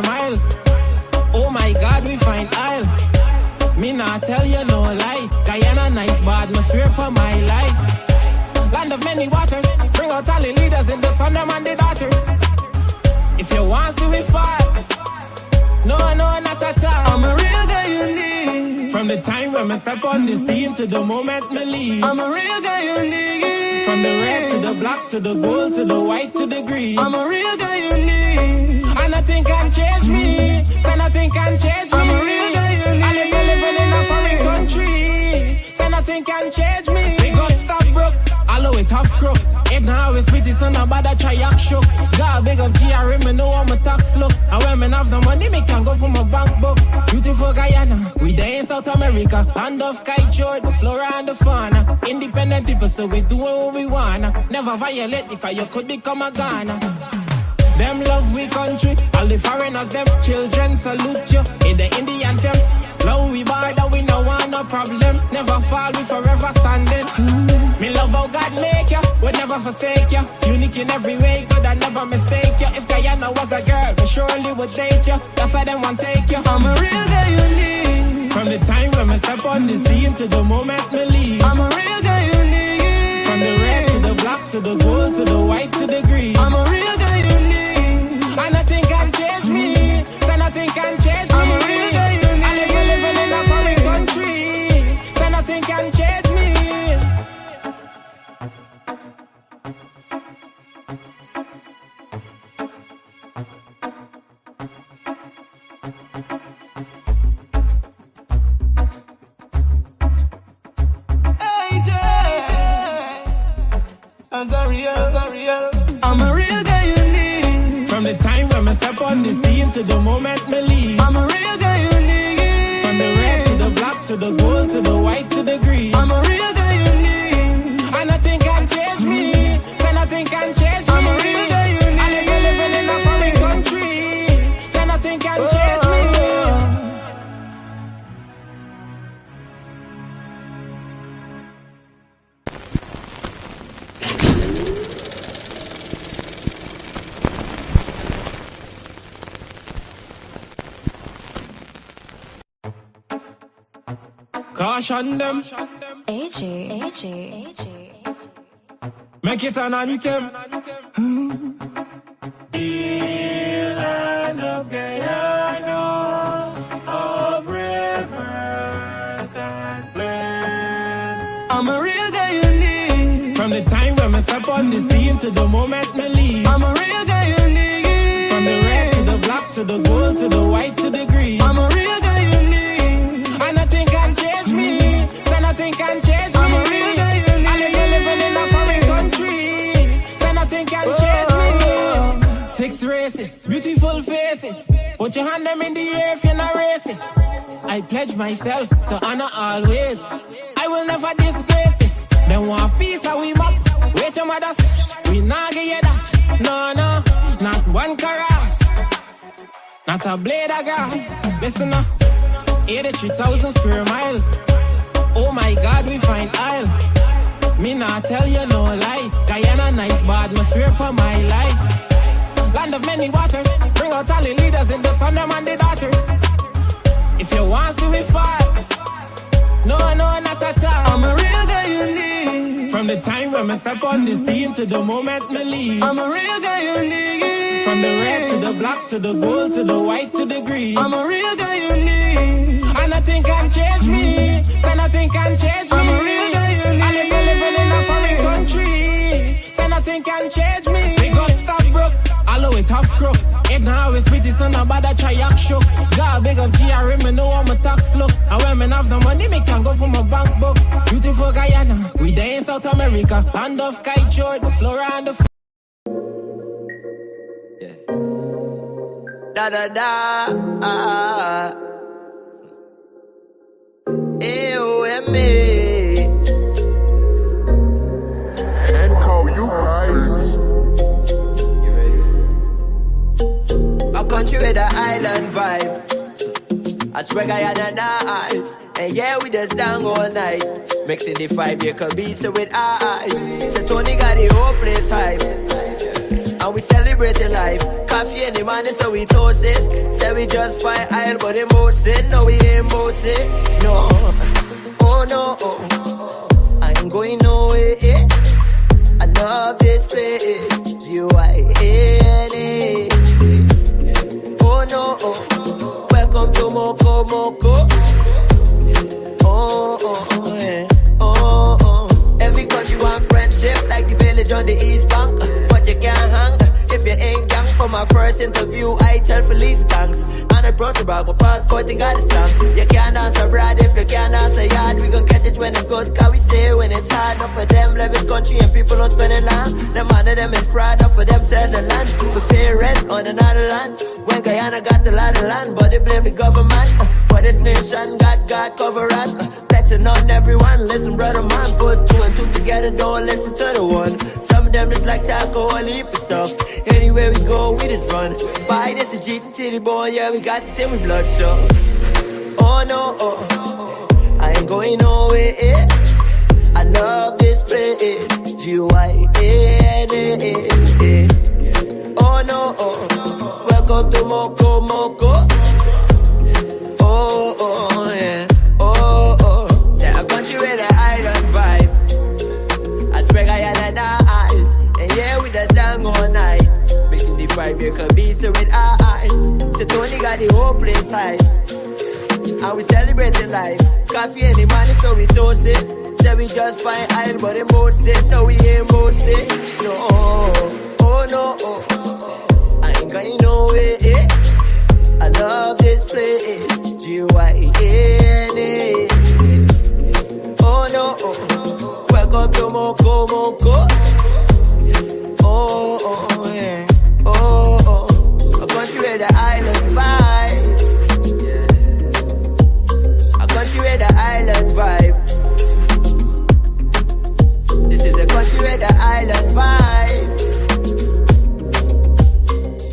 miles. Oh my God, we find aisle. Me not tell you no lie. Guyana nice, but me swear for my life. Land of many waters, bring out all the leaders in the son, them and the daughters. If you want to, we fight. No, not at all. I'm a real guy you need. From the time when I step on the scene to the moment me leave. I'm a real guy you need. From the red to the black to the gold to the white to the green. I'm a real guy you need. And nothing can change me. So nothing can change me. I'm a real guy you need. I live living in a foreign country. So nothing can change me. Big up stop broke. Although it tough crook. It now is pretty so nobody try act shook. God big up GRM, me know I'm a tax look. And when me have the money, me can go for my bank book. Beautiful Guyana, we there in South America. Land of kite, the flora and the fauna. Independent people, so we do what we wanna. Never violate because you could become a Ghana. Them love we country, all the foreigners, them children salute you. In the Indian temp, love we border, we no want no problem. Never fall, we forever standing. Me love how God make you, would never forsake you. Unique in every way, good I never mistake you. If Guyana was a girl, we surely would date you. That's why they want take you. I'm a real guy you need. From the time when I step on the scene to the moment me leave. I'm a real guy you need. From the red to the black to the gold to the white to the green. I'm a real guy you need. And nothing can change me. So nothing can change me. I'm a real guy you need. I live living in a foreign country. So nothing can change me. I'm a real guy you need. From the time when I step on the scene to the moment me leave. I'm a real guy you need. From the red to the black to the gold to the white to the green. I'm a real guy you need. And nothing can change me. So nothing can change me. I'm a real guy you need. I live living in a foreign country. So nothing can change me. Caution them. AG. Make it an anthem. The land of Guyana, of rivers and plains. I'm a real guy you need. From the time when I step on the scene to the moment me leave. I'm a real guy you need. From the red to the black to the gold to the white to the green. I'm a real guy you need. And nothing can change me. So nothing can change me. I'm a real guy you need. I live living in a foreign country. So nothing can change me. 6 races, beautiful faces. Put your hand them in the air if you're not racist. I pledge myself to honor always. I will never disgrace this. Them want peace how we mop. Wait your mothers, we not get you that. No, not one caress. Not a blade of grass. Listen up, 83,000 square miles. Oh my God, we find aisle. Me not tell you no lie. Guyana nice, but me swear for my life. Land of many waters, bring out all the leaders in the son, them and the daughters. If you want to, we fight. No, not at all. I'm a real guy you need. From the time when I step on the scene to the moment me leave. I'm a real guy you need. From the red to the black to the gold to the white to the green. I'm a real guy you need. And nothing can change me. So nothing can change me. I'm a real guy you need. I live living in a foreign country. So nothing can change me. Big up stop broke. Although it tough crook. It now is pretty so nobody try act shook. God big up GRM, me know I'm a tax look. And when me have the money, me can go for my bank book. Beautiful Guyana, we there in South America. Land of kite, the flora and the Da da da. AOMA. And call you guys. A country with an island vibe. I swear Guyana nice. And yeah, we just down all night. Mixing the 5-acre beats with eyes. So Tony got the whole place hype. And we celebrating life. Coffee in the morning, so we toast it. Say we just fine iron, but it boasting. No, we ain't boasting. No. Oh no. I ain't going nowhere. I love this place. G-Y-N-A. Oh no. Welcome to Moko Moko. Every country want friendship, like the village on the East Bank. But you can't hang if you ain't gang. For my first interview, I tell police gangs. And I brought the bag, my passport, you got a stamp. You can't answer Brad if you can't answer yard. We gon' catch it when it's good, cause we say when it's hard. Not for them, live in country and people don't spend it long. Them under them is fraud, not for them sell the land. We pay rent on another land. When Guyana got a lot of land, but they blame the government. But this nation got God cover us. Blessing on everyone, listen brother man. Put two and two together, don't listen to the one. Some of them just like alcohol, heap of stuff. Anywhere we go, we just run. Buy this a GT boy, yeah, we got the team with blood, so. Oh no, I ain't going nowhere. I love this place. G-Y-N-A. Oh no, welcome to Moko Moko. Oh yeah, yeah, a country with an island vibe. I swear I had an eyes, and yeah, with the dang all night. Making the 5-year visa with our eyes. The Tony got the whole place high. And we celebrating life. Coffee in the morning, so we toast it. Say we just fine iron, but it boasting. No, we ain't boasting. No, oh no, I ain't going nowhere. I love this place. G-Y-N-A. Oh no, welcome to Moko Moko. Oh yeah, a country with the island vibe. A country with the island vibe. This is a country with the island vibe.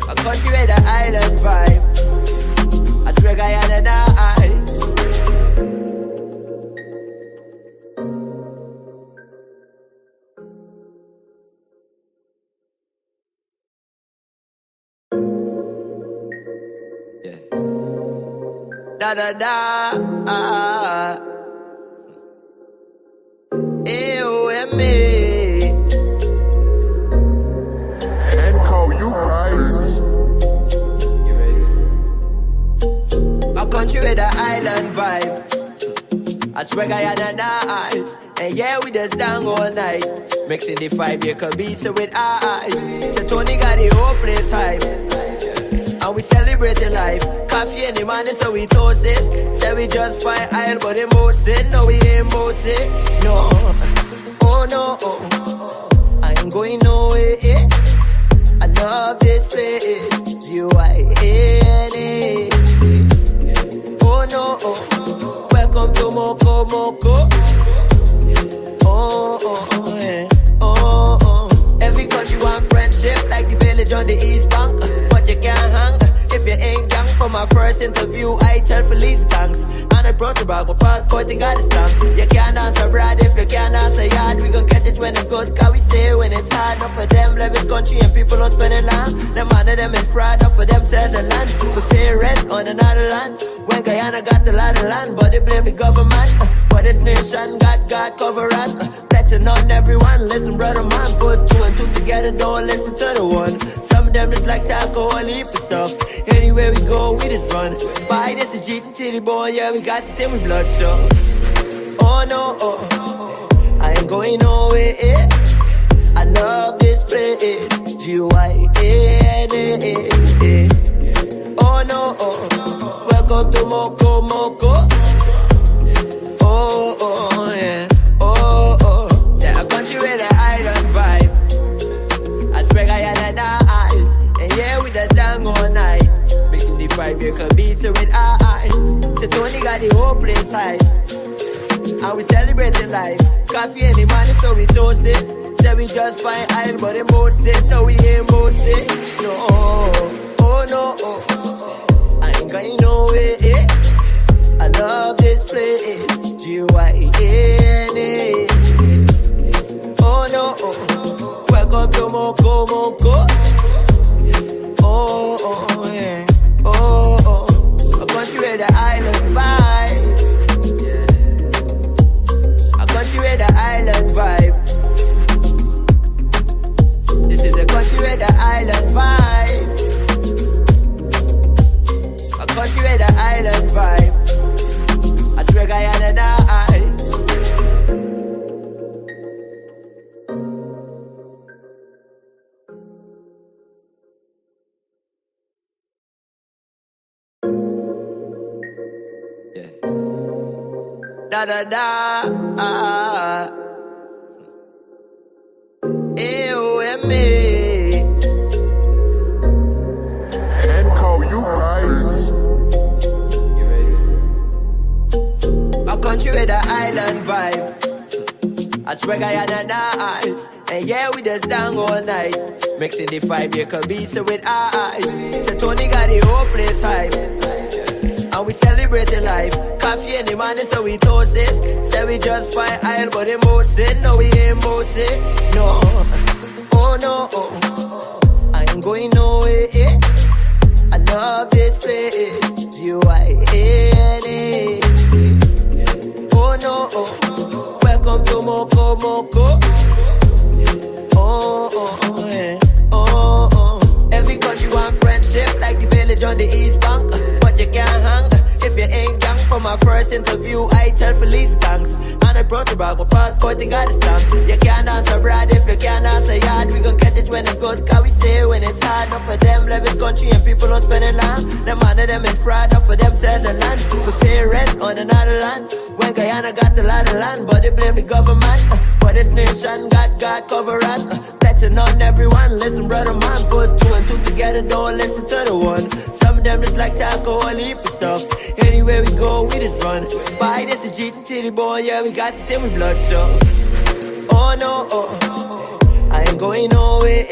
A country with the island vibe. I swear Guyana and eyes. Yeah. Da da da. A-O-M-A. And call you guys. A country with an island vibe. I swear Guyana and eyes. And yeah, we just down all night. Mixing the 5-year Kabisa with our eyes. So Tony got the whole place hype. And we celebrating life. Coffee in the morning, so we toast it. Say we just fine iron, but it boasting. No, we ain't boasting. No, oh no, I ain't going nowhere. I love this place. G-Y-N-A. Oh no, welcome to Moko Moko. Every country want friendship, like the village on the East Bank. But you can't hang if you ain't gang. For my first interview, I tell police gangs. And I brought the bag, my passport, you got a stamp. You can't answer Brad if you can't answer yard. We gon' catch it when it's good, cause we say when it's hard. Not for them, live in country and people don't spend it long. Them under them is fraud, not for them sell the land. We pay rent on another land. When Guyana got a lot of land, but they blame the government. But this nation got God cover us. Blessing on everyone, listen brother man. Put two and two together, don't listen to the one. Some of them just like alcohol, heap of stuff. Anywhere we go, we just run. Buy this a GT boy, yeah, we got the team with blood, so. Oh no, I ain't going nowhere. I love this place. G-Y-N-A. Oh no, welcome to Moko Moko. Oh yeah, yeah, a country with an island vibe. I swear Guyana and eyes. And yeah, we just down all night. Making the 5-year Kabisa with our eyes. The Tony got the whole place high. And we celebrating life. Coffee in the morning, so we toast it. Say we just fine iron, but it boasting. No, we ain't boasting. No, oh no, I ain't going nowhere. I love this place. G-Y-N-A. Oh no, welcome to Moko Moko. country with the island vibe. I swear Guyana nice. Da da da. A-O-M-A. And call you guys. You ready? A country with the island vibe. I swear Guyana nice. And yeah, we just down all night. Mixing the 5-year Kabisa with eyes. So Tony got the whole place hype. And we celebrating life. Coffee in the morning, so we toast it. Say we just fine iron, but emotion. No, we ain't boasting. No. Oh no. I ain't going nowhere. I love this place. U-I-N-A. Oh no. Welcome to Moko Moko. Every country want friendship, like the village on the East Bank. But you can't hang if you ain't young. For my first interview, I tell Felice thanks. And I brought about my passport and got a stamp. You can't answer abroad if you can't answer yard. We gon' catch it when it's good, cause we say when it's hard. Not for them, live in country and people don't spend it long. Them under them is fraud, not for them sell the land. For pay rent on another land. When Guyana got a lot of land, but they blame the government. But this nation got God covering. Blessing on everyone, listen brother man. Put 2 and 2 together, don't listen to the one. Some of them just like alcohol and heap of stuff. Anywhere we go, we just run. Buy this a G to Titty boy, yeah, we got the team with blood, so. Oh no, I ain't going nowhere.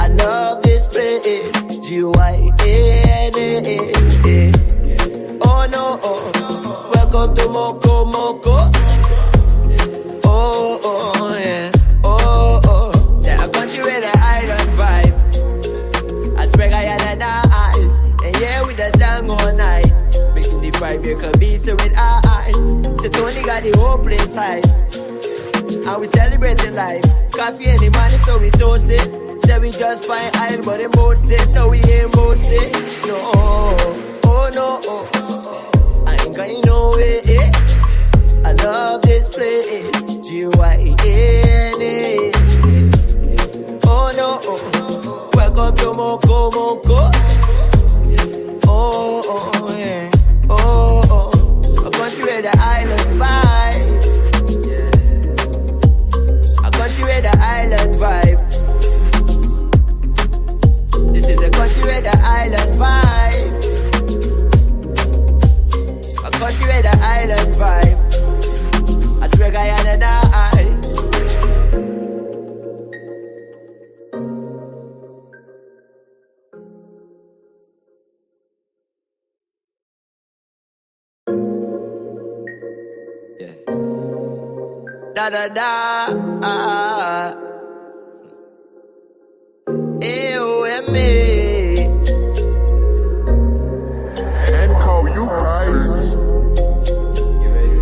I love this place. G-Y-N-A. Oh no, welcome to Moko Moko. Oh yeah. Yeah, a country with an island vibe. I swear Guyana nice. And yeah, we just down all night. Making the 5-year Kabisa with eyes. So Tony got the whole place hype. And we celebrating life. Coffee in the morning, so we toast it. Say we just fine iron, but they both it. No, we ain't both it. No, oh no. I ain't going nowhere. I love this place. G-Y-N-A. Oh no. Welcome to Moko Moko. Oh yeah. A country with the island vibe. A country with the island vibe. This is a country with the island vibe. A country with the island vibe. I swear Guyana nice. Da da da. A-O-M-A. And call you guys. You ready?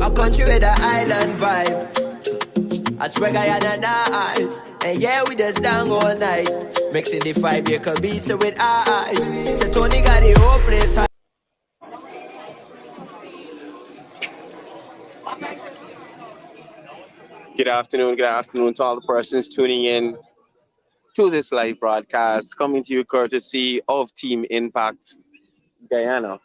A country with the island vibe. I swear Guyana nice. And yeah, we just down all night. Mixing the 5-year Kabisa with eyes. So Tony got the whole place hype. Good afternoon to all the persons tuning in to this live broadcast, coming to you courtesy of Team Impact Guyana.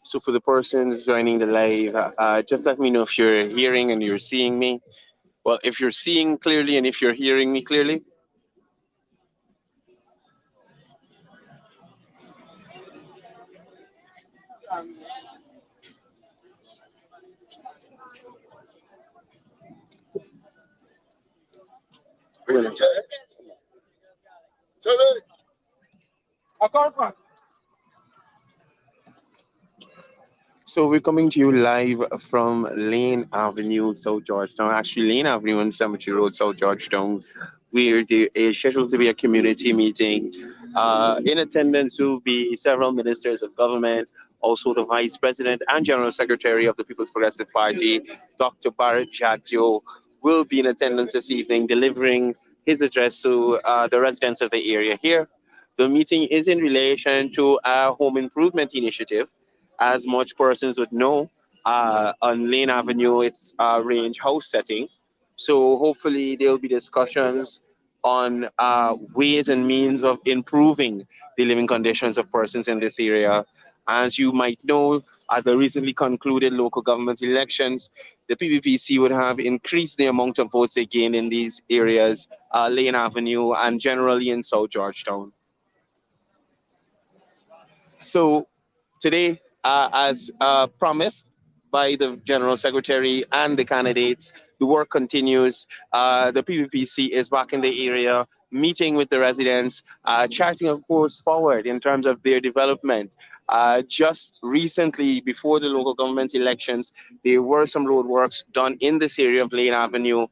So for the persons joining the live, just let me know if you're hearing and you're seeing me. Well, if you're seeing clearly and if you're hearing me clearly. So we're coming to you live from Laing Avenue, South Georgetown. Actually, Laing Avenue and Cemetery Road, South Georgetown, where there is scheduled to be a community meeting. In attendance will be several ministers of government, also the Vice President and General Secretary of the People's Progressive Party, Dr. Jagdeo, will be in attendance this evening, delivering his address to the residents of the area here. The meeting is in relation to a home improvement initiative. As much persons would know, on Laing Avenue, it's a range house setting. So hopefully there will be discussions on ways and means of improving the living conditions of persons in this area. As you might know, at the recently concluded local government elections, the PPPC would have increased the amount of votes they gained in these areas, Laing Avenue and generally in South Georgetown. So today, as promised by the General Secretary and the candidates, the work continues. The PPPC is back in the area, meeting with the residents, charting a course forward in terms of their development. Just recently, before the local government elections, there were some road works done in this area of Laing Avenue,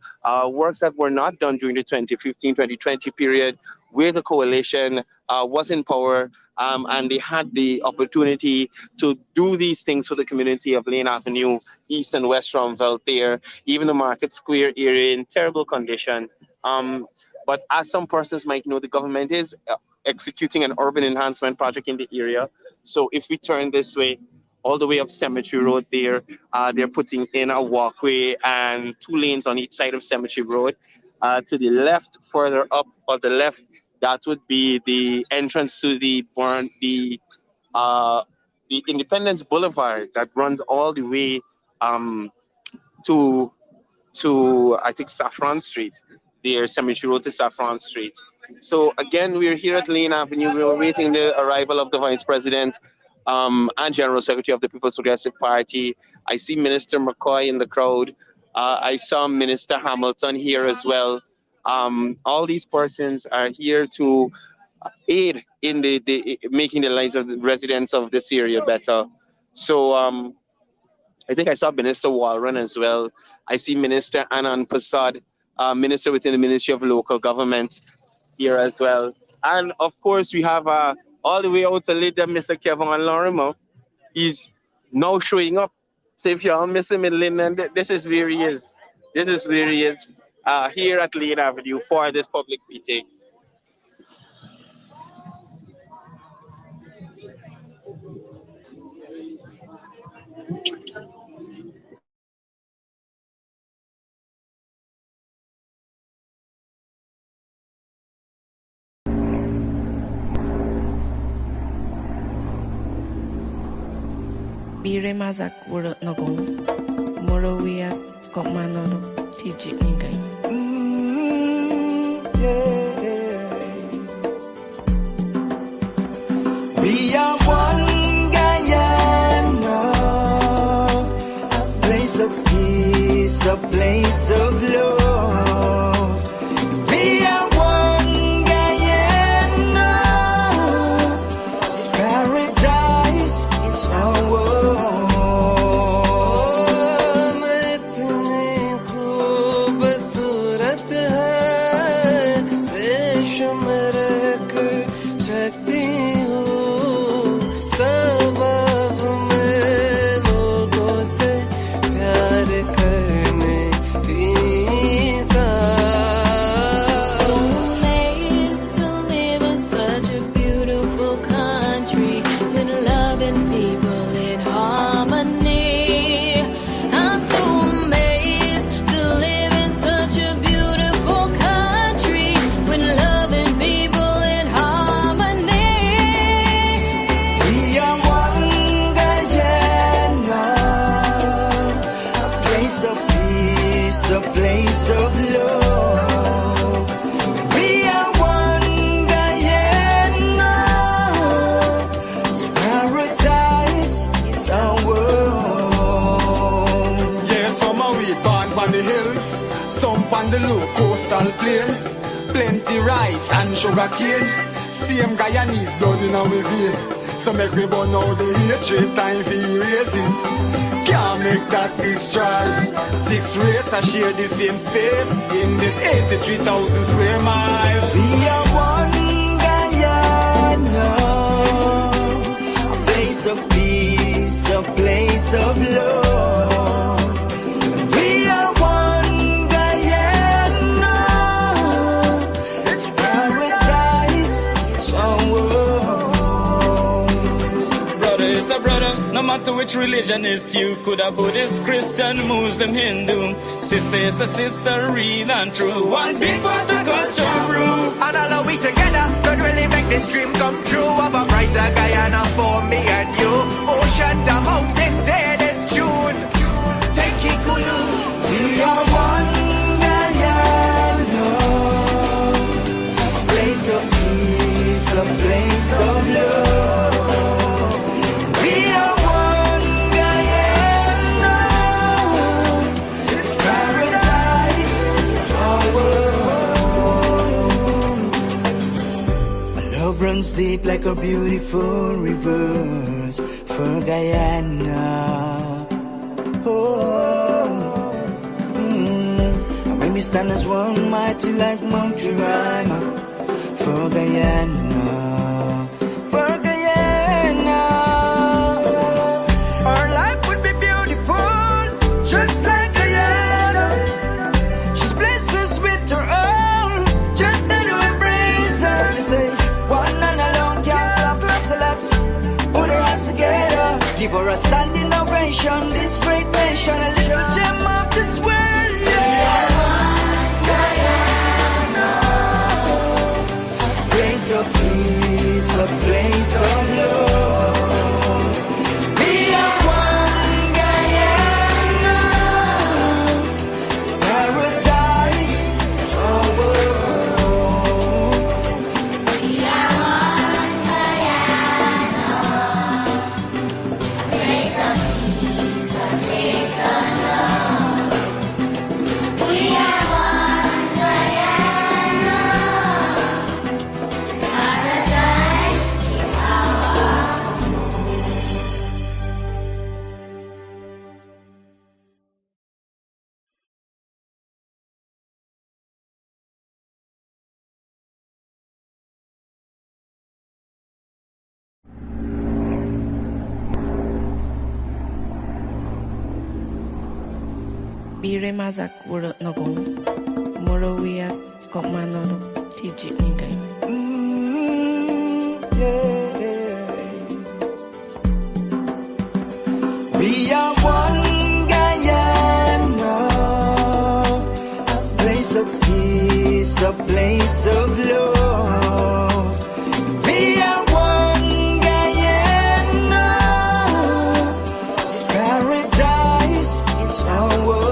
works that were not done during the 2015-2020 period, where the coalition was in power, and they had the opportunity to do these things for the community of Laing Avenue, east and west from Voltaire, even the Market Square area in terrible condition. But as some persons might know, the government is executing an urban enhancement project in the area. So if we turn this way, all the way up Cemetery Road there, they're putting in a walkway and 2 lanes on each side of Cemetery Road. To the left, further up on the left, that would be the entrance to the Independence Boulevard that runs all the way to I think Saffron Street, there, Cemetery Road to Saffron Street. So again, we're here at Laing Avenue. We're awaiting the arrival of the Vice President and General Secretary of the People's Progressive Party. I see Minister McCoy in the crowd. I saw Minister Hamilton here as well. All these persons are here to aid in the making the lives of the residents of this area better. So I think I saw Minister Walron as well. I see Minister Anand Prasad, Minister within the Ministry of Local Government here as well. And of course, we have all the way out to leader, Mr. Kevin Lorimer. He's now showing up. So if y'all miss him in Linden, this is where he is. This is where he is here at Laing Avenue for this public meeting. Bire mazak wuro nogong morowia komanodo tiji ningai. We are one Guyana, a place of peace, a place of love. We are one Guyana, it's paradise, it's our world. Coastal plains, plenty rice and sugar cane. Same Guyanese blood in our vein. So make we burn out the hatred, time for erasing. Can't make that destroy. 6 races I share the same space in this 83,000 square miles. We are one Guyana, a place of peace, a place of love. We are one Guyana. matter which religionist you could have Buddhist, Christian, Muslim, Hindu. Sister is a sister, real and true. One big part of culture brew. And all of we together could really make this dream come true of a brighter Guyana for me and you. Ocean, the mountains, hear this tune. Take it Kulu. We are one Guyana. A place of peace, a place of love. We are one Guyana. It's paradise, our world. My love runs deep like a beautiful rivers for Guyana. Oh, and when we stand as one mighty like Mount Jerima for Guyana, for Guyana. Our life would be beautiful, just like Guyana. She's blessed us with her own, just to embrace her. They say one and alone can't lots of lots. Put our hands together, give her a standing ovation. This great nation, a little gem of this world, yeah. A place of peace, a place of love. We are one Guyana. It's paradise, our world. We are one Guyana. A place of peace, a place of love. We are one Guyana. It's paradise, it's our Bire mazak wurut nogong. Morawia kok manoro tijik ningkai. We are one Guyana, a place of peace, a place of love. We are one Guyana, it's paradise, it's our world.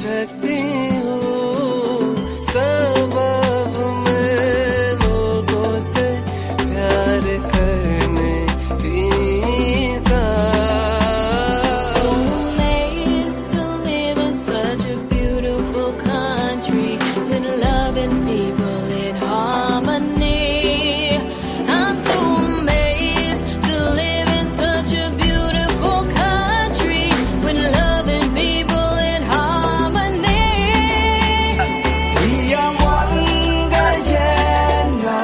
Jagdeo, sabab mein logon se प्यार करने की So amazed to live in such a beautiful country with love and people in harmony. I'm so amazed to live in such a beautiful country with love and people in harmony. We are one Guyana,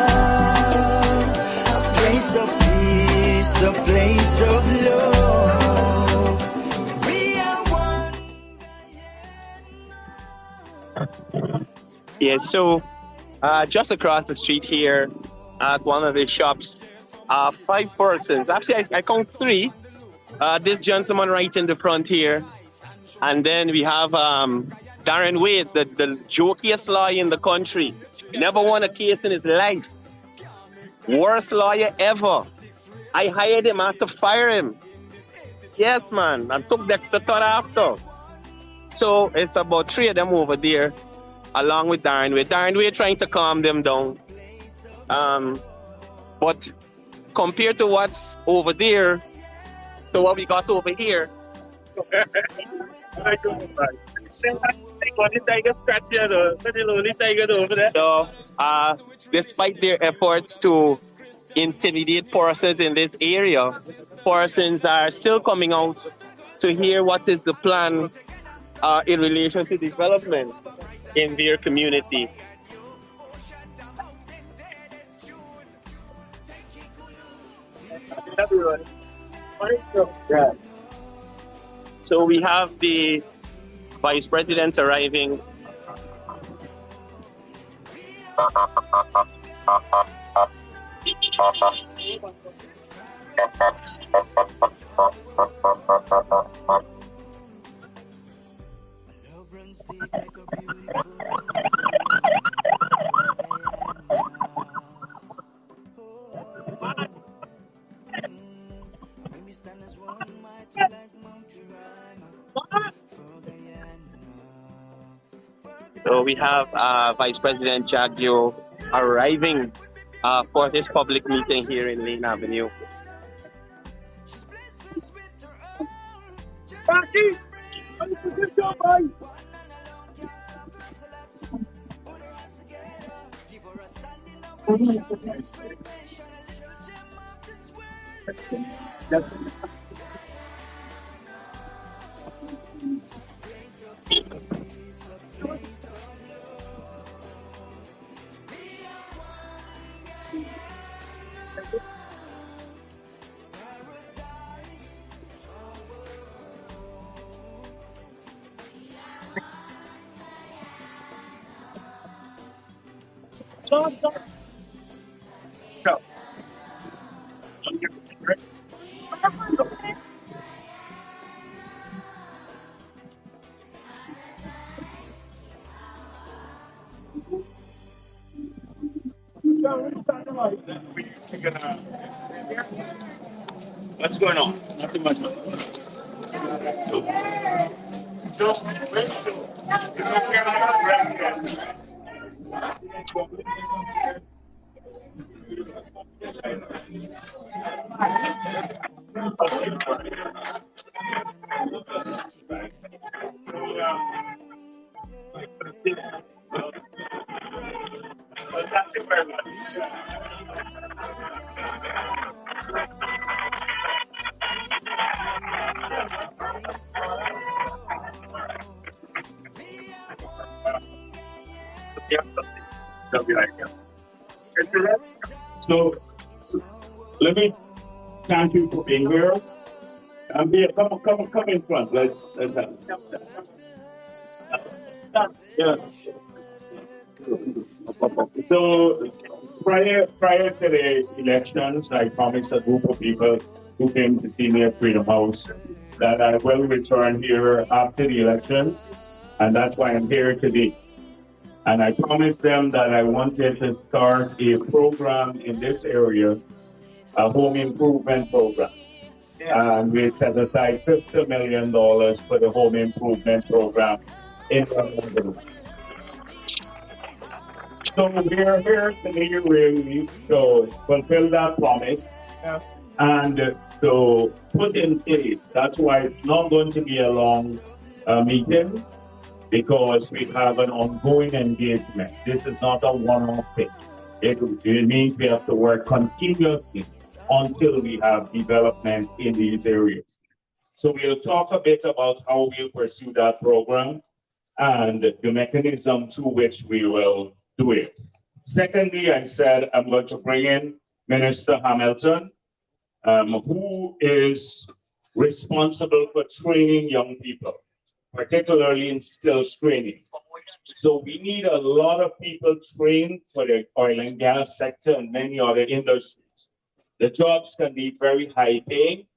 a place of peace, a place of love. We are one Yes, so just across the street here at one of the shops, 5 persons. Actually, I count 3. This gentleman right in the front here. And then we have Darren Wade, the jokiest lawyer in the country. Never won a case in his life. Worst lawyer ever. I hired him, I had to fire him. Yes, man. And took Dexter Todd after. So it's about 3 of them over there, along with Darren Wade. Darren Wade trying to calm them down. But compared to what's over there, to what we got over here, so despite their efforts to intimidate persons in this area, persons are still coming out to hear what is the plan in relation to development in their community. So we have the Vice President arriving So we have Vice President Jagdeo arriving for his public meeting here in Laing Avenue. What's going on? Nothing much. So let me thank you for being here. And be come in front. Let's yeah. So prior to the elections, I promised a group of people who came to see me at Freedom House that I will return here after the election, and that's why I'm here today. And I promised them that I wanted to start a program in this area, a home improvement program. And we set aside $50 million for the home improvement program in London. So we're here today really to fulfill that promise and to put in place. That's why it's not going to be a long meeting, because we have an ongoing engagement. This is not a one-off thing. It means we have to work continuously until we have development in these areas. So we'll talk a bit about how we'll pursue that program and the mechanism through which we will do it. Secondly, I said I'm going to bring in Minister Hamilton, who is responsible for training young people, particularly in skills training. So we need a lot of people trained for the oil and gas sector and many other industries. The jobs can be very high paying,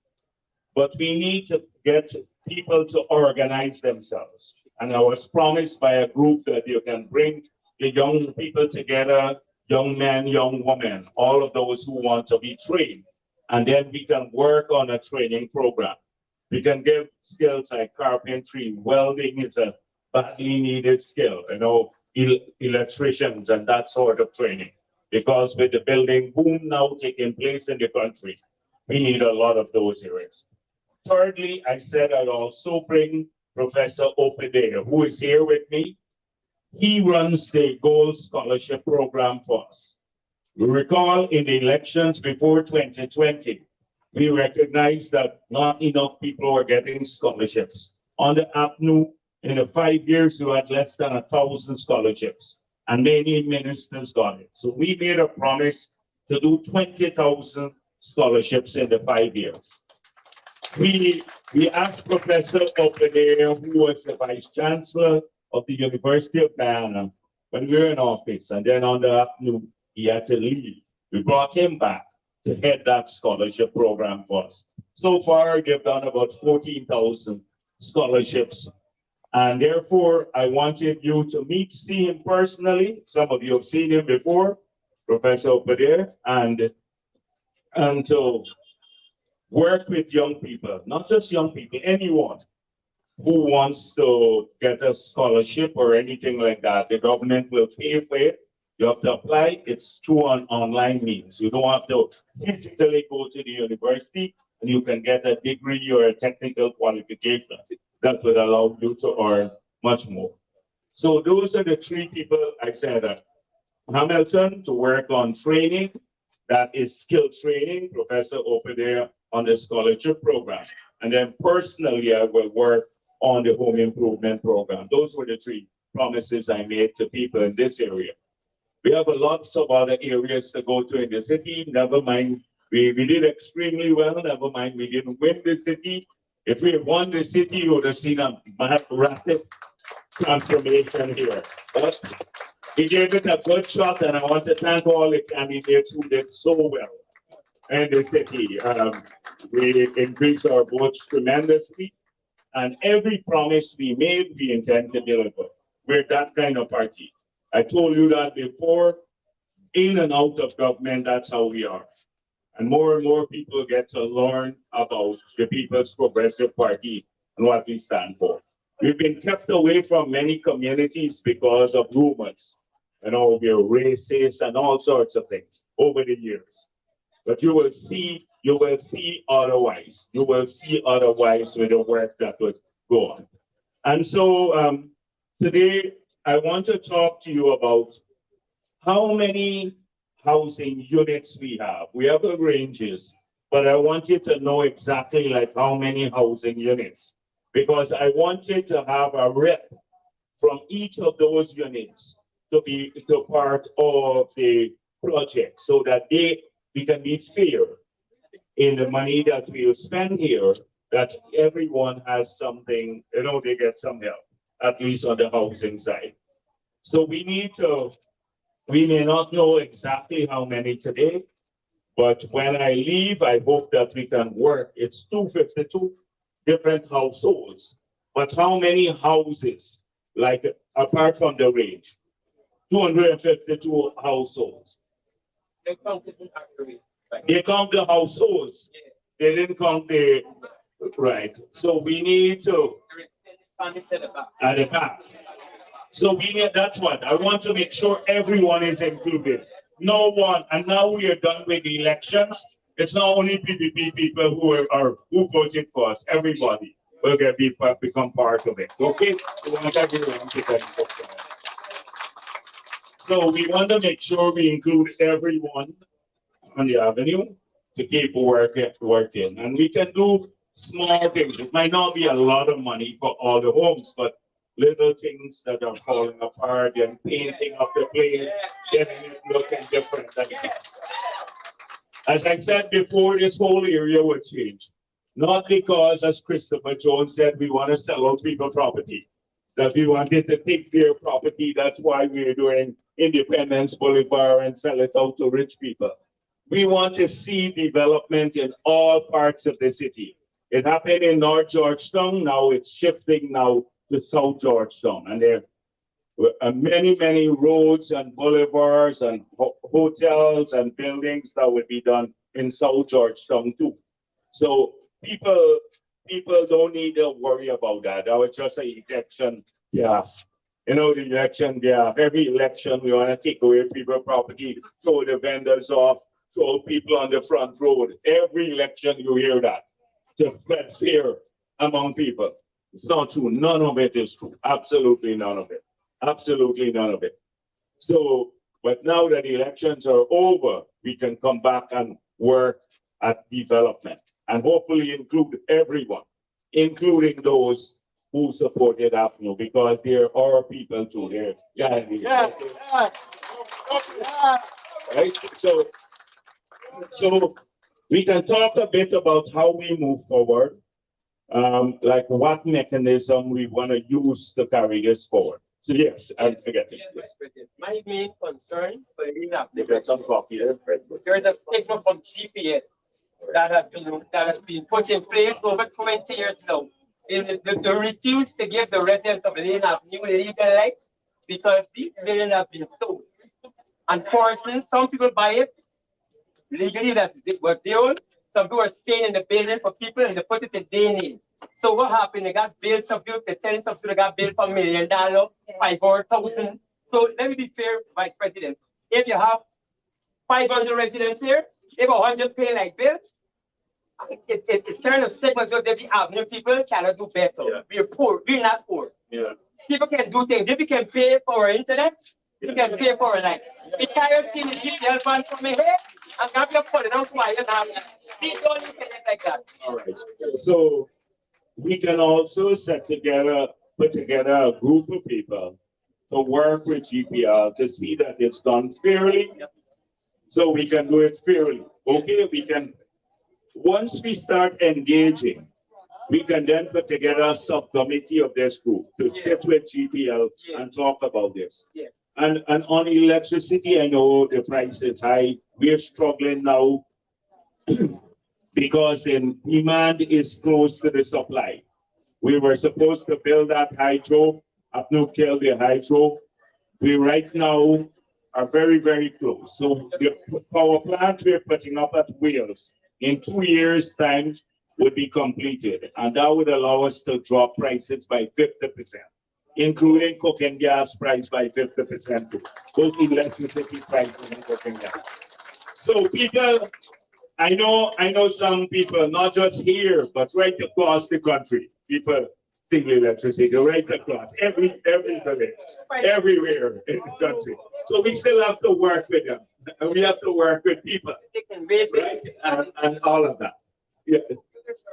but we need to get people to organize themselves. And I was promised by a group that you can bring the young people together, young men, young women, all of those who want to be trained. And then we can work on a training program. We can give skills like carpentry, welding is a badly needed skill, electricians and that sort of training. Because with the building boom now taking place in the country, we need a lot of those areas. Thirdly, I said I'd also bring Professor Opedeo, who is here with me. He runs the Gold Scholarship Program for us. We recall in the elections before 2020, we recognized that not enough people were getting scholarships. On the APNU, in the 5 years, we had less than 1,000 scholarships, and many ministers got it. So we made a promise to do 20,000 scholarships in the 5 years. We asked Professor Opedeo, who was the Vice Chancellor of the University of Guyana, when we were in office, and then on the afternoon, he had to leave. We brought him back to head that scholarship program for us. So far, they've done about 14,000 scholarships. And therefore, I wanted you to see him personally. Some of you have seen him before, Professor Opede, and to work with young people, not just young people, anyone who wants to get a scholarship or anything like that. The government will pay for it. You have to apply. It's through an online means. You don't have to physically go to the university, and you can get a degree or a technical qualification that would allow you to earn much more. So those are the three people I said at Hamilton to work on training. That is skill training, Professor Opede on the scholarship program. And then personally, I will work on the home improvement program. Those were the three promises I made to people in this area. We have a lot of other areas to go to in the city. Never mind, we did extremely well. Never mind, we didn't win the city. If we had won the city, you would have seen a rapid transformation here. But we gave it a good shot, and I want to thank all the candidates who did so well in the city. We increased our votes tremendously, and every promise we made, we intend to deliver. We're that kind of party. I told you that before, in and out of government, that's how we are. And more people get to learn about the People's Progressive Party and what we stand for. We've been kept away from many communities because of rumors. You know, we're racist and all sorts of things over the years. But you will see otherwise. You will see otherwise with the work that would go on. And so today, I want to talk to you about how many housing units we have. We have the ranges, but I want you to know exactly like how many housing units, because I wanted to have a rep from each of those units to be part of the project so that we can be fair in the money that we'll spend here, that everyone has something, you know, they get some help, at least on the housing side. So we may not know exactly how many today, but when I leave, I hope that we can work. It's 252 different households, but how many houses, like apart from the range? 252 households. They count the households. They didn't count the, right. So we need to, at the back. So we need, that's what, I want to make sure everyone is included. No one, and now we are done with the elections. It's not only PPP people who voted for us, everybody will become part of it. Okay? We want everyone to get involved. So we want to make sure we include everyone on the avenue to keep working. And we can do small things. It might not be a lot of money for all the homes, but little things that are falling apart and painting up the place, getting it looking different. As I said before, this whole area will change. Not because, as Christopher Jones said, we want to sell out people property, that we wanted to take their property. That's why we're doing Independence Boulevard and sell it out to rich people. We want to see development in all parts of the city. It happened in North Georgetown. Now it's shifting now to South Georgetown. And there are many roads and boulevards and hotels and buildings that will be done in South Georgetown too. So people don't need to worry about that. That was just an election. Yeah. You know, the election, every election we want to take away people property, throw the vendors off, throw people on the front road. Every election you hear that, to spread fear among people. It's not true. None of it is true. Absolutely none of it. Absolutely none of it. So, but now that the elections are over, we can come back and work at development and hopefully include everyone, including those who supported Avenue, because there are people too there. Yeah. Right? So we can talk a bit about how we move forward, like what mechanism we want to use to carry this forward. So yes, I forget it. Yes. My main concern for there's a stigma from GPA that has been put in place over 20 years now. They refuse to give the residents of Laing Avenue legal rights because these buildings have been sold. Unfortunately, some people buy it legally that was their own. Some people are staying in the building for people and they put it in their name. So what happened? They got billed some people, the tenants of people got billed for $1 million, 500,000. So let me be fair, Vice President. If you have 500 residents here, if 100 pay like this, it's kind of stigma so that the avenue people cannot do better. Yeah. We're poor, we're not poor. Yeah. People can do things. If we can pay for our internet, we can pay for our life. If I see the detail fund from me here, I'm going to put it on fire now. Please don't look at it like that. All right. So we can also put together a group of people to work with GPL to see that it's done fairly. So we can do it fairly. Okay, we can. Once we start engaging, we can then put together a subcommittee of this group to sit with GPL and talk about this. And on electricity, I know the price is high. We're struggling now because the demand is close to the supply. We were supposed to build that hydro, up no kill the hydro. We right now are very, very close. So the power plant we're putting up at Wales in 2 years' time would be completed. And that would allow us to drop prices by 50%, including cooking gas price by 50% too, both electricity prices and cooking gas. So people, I know some people, not just here, but right across the country, people sing electricity right across every village, everywhere in the country. So we still have to work with them. We have to work with people, right? And all of that. Yeah.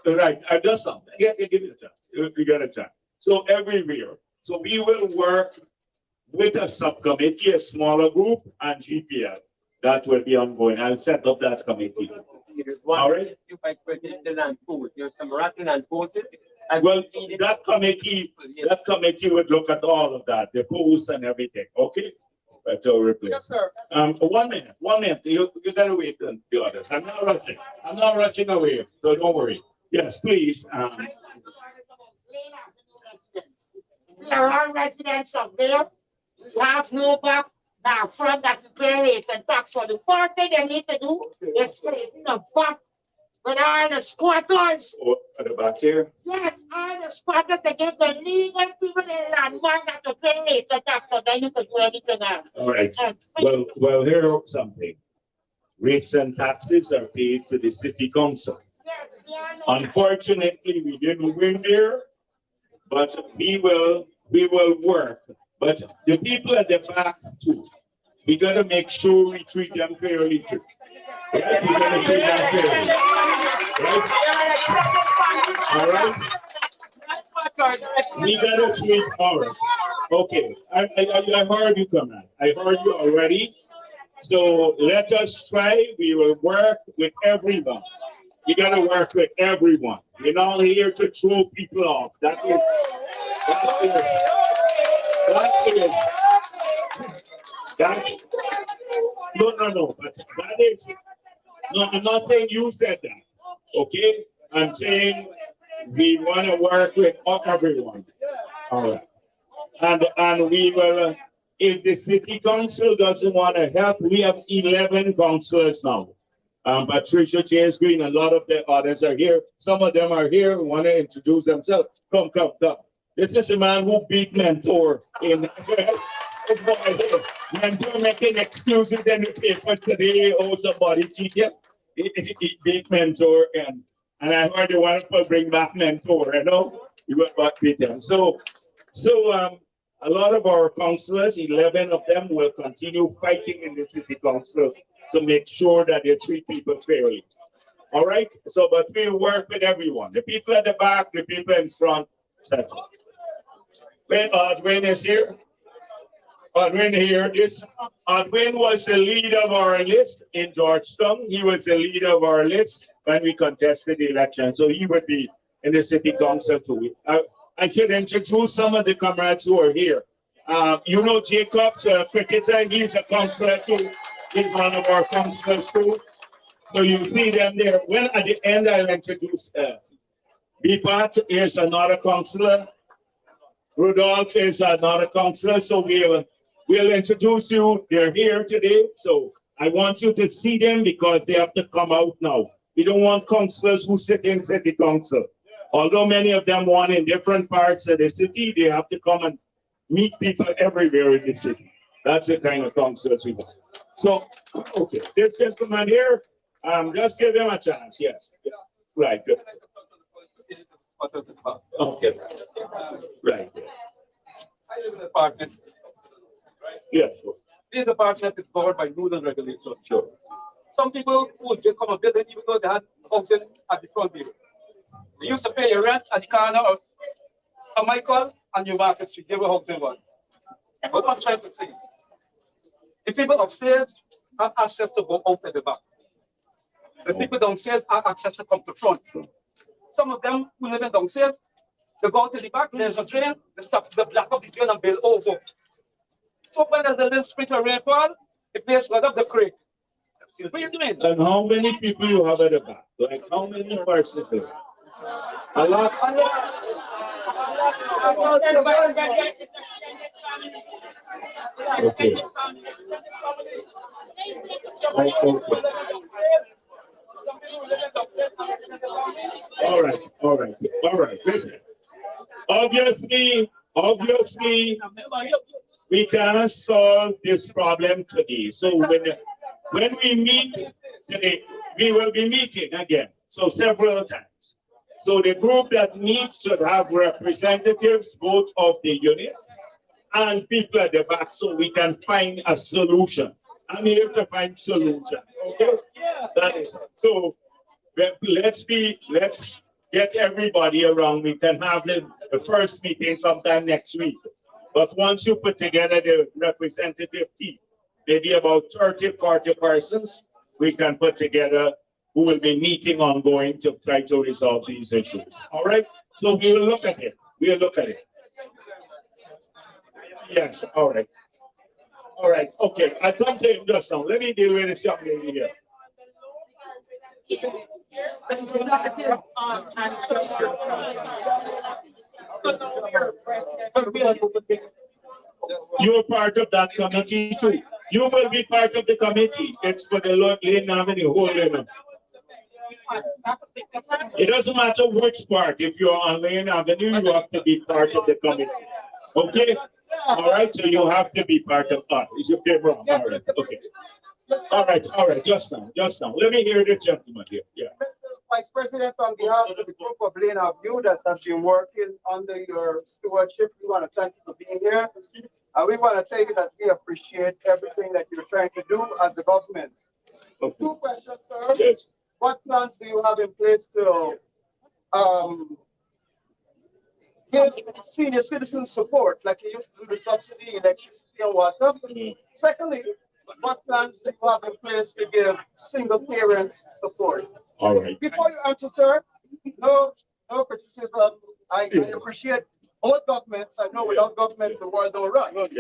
Right. I've done something. Yeah, give it a chance. You got a chance. So everywhere. So we will work with a subcommittee, a smaller group, and GPL. That will be ongoing. I'll set up that committee. All right. There's some rotten and forces. Well, that committee would look at all of that, the posts and everything. Okay. To replace. Yes, sir. 1 minute. You gotta wait on the others. I'm not rushing away, so don't worry. Yes, please. We are all residents of there. We have no back now front that is pay rates and tax. So the first thing they need to do is straighten the back with all the squatters. Oh, at the back here? Yes, all the squatters to give the legal people in land money that to pay rates and tax, so then you can do anything else. All right. Well, here's something. Rates and taxes are paid to the city council. Yes, unfortunately, we didn't win there, but we will work. But the people at the back too, we gotta make sure we treat them fairly too. Right? We gotta treat them fairly. Right? All right. We gotta treat our. Okay, I heard you, Comrade. I heard you already. So let us try. We will work with everyone. We gotta work with everyone. We're not here to throw people off. That is. No. But that is. No, I'm not saying you said that. Okay, I'm saying we want to work with everyone. All right. And we will, if the city council doesn't want to help, we have 11 councillors now. Patricia James Green, a lot of the others are here. Some of them are here, want to introduce themselves. Come. This is a man who beat Mentor in Mentor making excuses in the paper today. Oh, somebody cheated. He beat Mentor, and I heard they want to bring back Mentor. You know, he went back with them. So a lot of our councillors, 11 of them, will continue fighting in the city council to make sure that they treat people fairly. All right. So, but we'll work with everyone. The people at the back, the people in front, etc. When Adwin is here. Adwin here. Adwin was the leader of our list in Georgetown. He was the leader of our list when we contested the election. So he would be in the city council too. I should introduce some of the comrades who are here. You know Jacobs, cricketer, he's a counselor too. He's one of our counselors too. So you see them there. Well, at the end, I'll introduce Bipat is another counselor. Rudolph is another counselor. So we'll introduce you. They're here today. So I want you to see them because they have to come out now. We don't want counselors who sit in city council. Although many of them want in different parts of the city, they have to come and meet people everywhere in the city. That's the kind of counselors we want. So, okay, this gentleman here, just give him a chance. Yes. Right. Good. Okay. Right. I live in an apartment. Yes. This apartment is covered by rules and regulations. Sure. Some people who just come and visit even though they had housing at the front building. They used to pay your rent at the corner of a Michael and your Market Street. They were housing one. What I'm trying to say, the people upstairs have access to go out at the back. The people downstairs have access to come to front. Some of them who live in downstairs, they go to the back, there's a drain, they block up the drain and build over. So when there's a little split of rainfall, the place flood up the creek. What are you doing? And how many people you have at the back? Like how many persons there? A lot. Okay. All right. Listen. Obviously, we cannot solve this problem today. So when we meet today, we will be meeting again. So several times. So the group that meets should have representatives both of the units and people at the back so we can find a solution. I'm here to find solution. Okay? That is so let's get everybody around. We can have the first meeting sometime next week. But once you put together the representative team, maybe about 30, 40 persons, we can put together who will be meeting ongoing to try to resolve these issues. All right? So we will look at it. We'll look at it. Yes, all right. All right, okay. I come to him just now. Let me deal with this young lady here. You're part of that committee too. You will be part of the committee. It's for the Laing Avenue whole women. It doesn't matter which part. If you're on Laing Avenue, you have to be part of the committee. Okay? All right, so you have to be part of that. Is your paper wrong? All right, okay. All right, just now. Let me hear the gentleman here. Yeah. Mr. Vice President, on behalf of the group of Laing Avenue that has been working under your stewardship, we want to thank you for being here. And we want to tell you that we appreciate everything that you're trying to do as a government. Okay. 2 questions, sir. Yes. What plans do you have in place to give senior citizens support, like you used to do the subsidy, electricity, and water? Secondly, what plans do you have in place to give single parents support? All right. Before you answer, sir, no criticism. I appreciate all governments. I know without governments the world don't run. But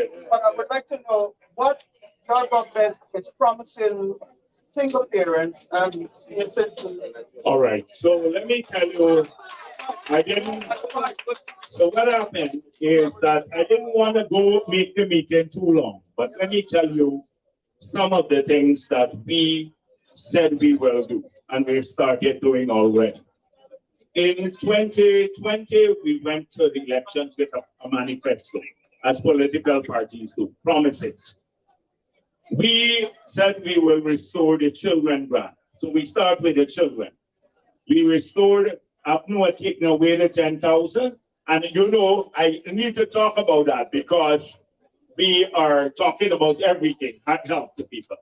I would like to know what your government is promising single parents and senior citizens. All right. So let me tell you, so what happened is that I didn't want to go make the meeting too long, but let me tell you some of the things that we said we will do, and we've started doing already. In 2020, we went to the elections with a manifesto, as political parties do, promises. We said we will restore the children grant. So we start with the children. We restored Apnoa taking away the 10,000. And you know, I need to talk about that because we are talking about everything, not help to people.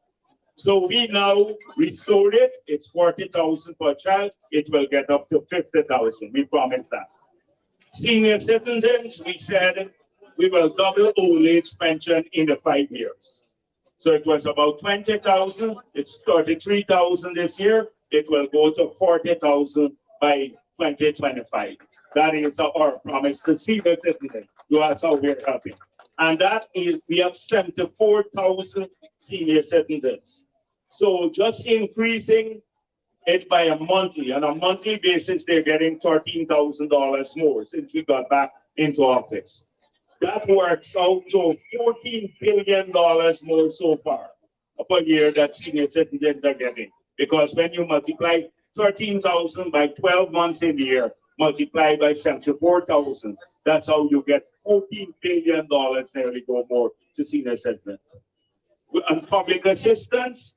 So we now restored it. It's 40,000 per child. It will get up to 50,000. We promised that. Senior citizens, we said we will double old age pension in the 5 years. So it was about 20,000. It's 33,000 this year. It will go to 40,000 by 2025. That is our promise to senior citizens. That's how we're helping. And that is, we have 74,000 senior citizens. So just increasing it by a monthly, on a monthly basis, they're getting $13,000 more since we got back into office. That works out to $14 billion more so far per year that senior citizens are getting. Because when you multiply 13,000 by 12 months in the year, multiplied by 74,000, that's how you get $14 billion nearly go more to senior citizens. On public assistance,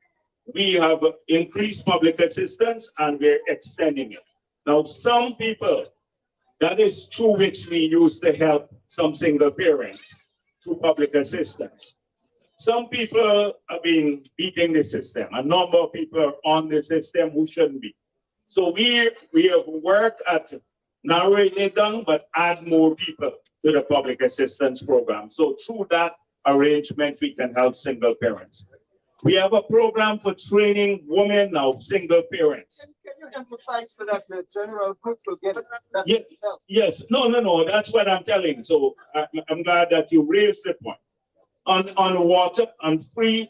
we have increased public assistance and we're extending it. Now, some people, that is true, which we use to help some single parents through public assistance. Some people have been beating the system. A number of people are on the system who shouldn't be. So we have worked at narrowing it down, but add more people to the public assistance program. So through that arrangement, we can help single parents. We have a program for training women now, single parents. Can you emphasize so that the general group will get that? Yes, yes. No. That's what I'm telling. So I'm glad that you raised the point. On water, on free,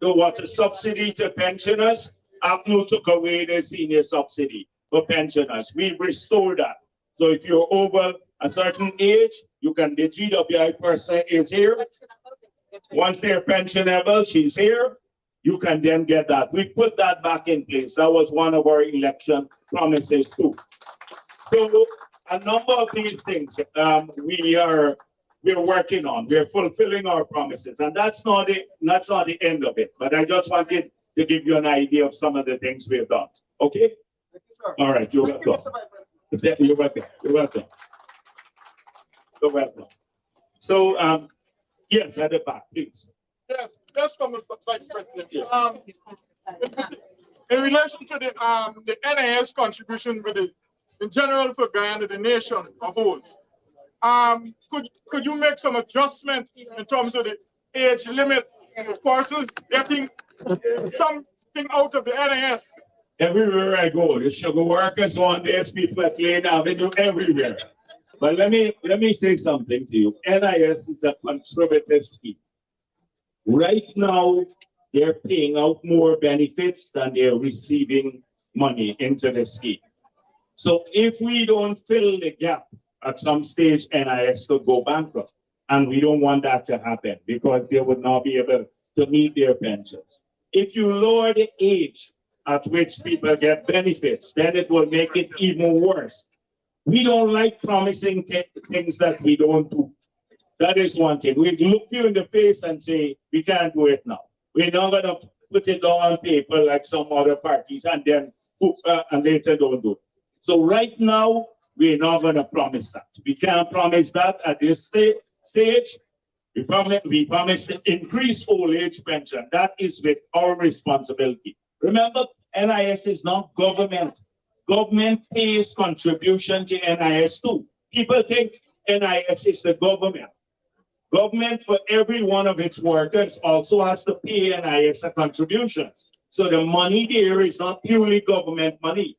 the water subsidy to pensioners, APNU took away the senior subsidy for pensioners. We've restored that. So if you're over a certain age, you can, the GWI person is here. Once they're pensionable, she's here, you can then get that. We put that back in place. That was one of our election promises too. So a number of these things we're working on. We're fulfilling our promises, and that's not the end of it. But I just wanted to give you an idea of some of the things we've done. Okay? Thank you, sir. All right, you're welcome. You're welcome. You're welcome. You're welcome. So yes, at the back, please. Yes, that's from the Vice President here. In relation to the NIS contribution in general for Guyana, the nation of whole, could you make some adjustment in terms of the age limit for persons getting something out of the NIS? Everywhere I go, the sugar workers want this, people at Laing Avenue, everywhere. But let me say something to you. NIS is a contributive scheme. Right now, they're paying out more benefits than they're receiving money into the scheme. So if we don't fill the gap, at some stage, NIS could go bankrupt. And we don't want that to happen because they would not be able to meet their pensions. If you lower the age at which people get benefits, then it will make it even worse. We don't like promising things that we don't do. That is one thing. We look you in the face and say, we can't do it now. We're not going to put it down on paper like some other parties and then and later don't do it. So right now, we're not going to promise that. We can't promise that at this stage. We promise to increase old age pension. That is with our responsibility. Remember, NIS is not government. Government pays contribution to NIS too. People think NIS is the government. Government, for every one of its workers, also has to pay NIS a contribution. So the money there is not purely government money.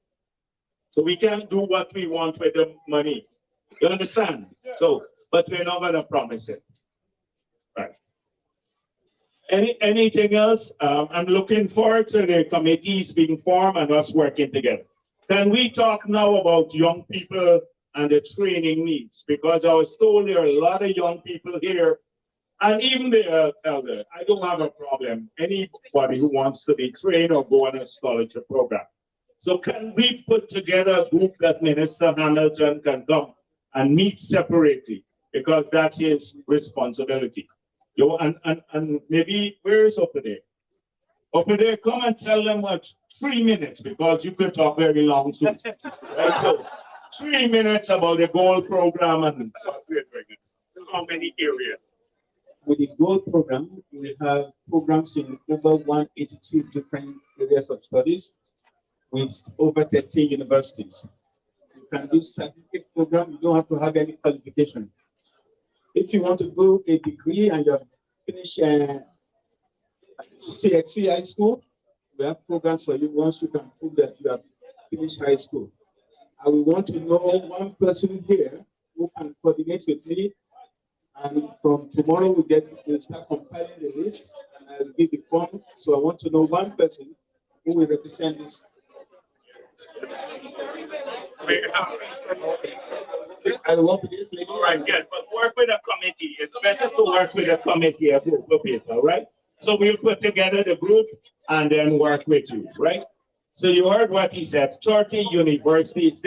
So we can't do what we want with the money. You understand? So, but we're not going to promise it. Right. Anything else? I'm looking forward to the committees being formed and us working together. Can we talk now about young people and the training needs? Because I was told there are a lot of young people here, and even the elder. I don't have a problem. Anybody who wants to be trained or go on a scholarship program. So can we put together a group that Minister Hamilton can come and meet separately? Because that's his responsibility. And maybe, where is over there? Over there, come and tell them what, 3 minutes, because you could talk very long too. Right? So 3 minutes about the gold program and how many areas. With the gold program, we have programs in over 182 different areas of studies with over 13 universities. You can do certificate program, you don't have to have any qualification. If you want to go a degree and you finish CXC high school, we have programs for you once you can prove that you have finished high school. And we want to know one person here who can coordinate with me And from tomorrow, we'll start compiling the list, and I'll give the form. So I want to know one person who will represent this. I will work with this lady. All right, yes, but work with a committee. It's better to work with a committee, a group of people, right? So we'll put together the group and then work with you, right? So you heard what he said, 30 universities.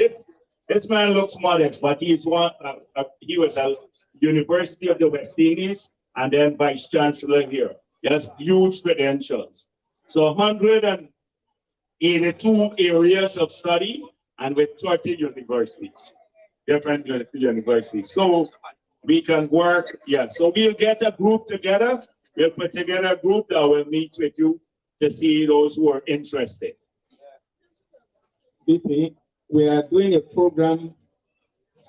This man looks modest, but he was a University of the West Indies and then Vice Chancellor here. He has huge credentials. So 182 areas of study and with 30 universities, different universities. So we can work, yeah. So we'll get a group together. We'll put together a group that will meet with you to see those who are interested. BP, we are doing a program,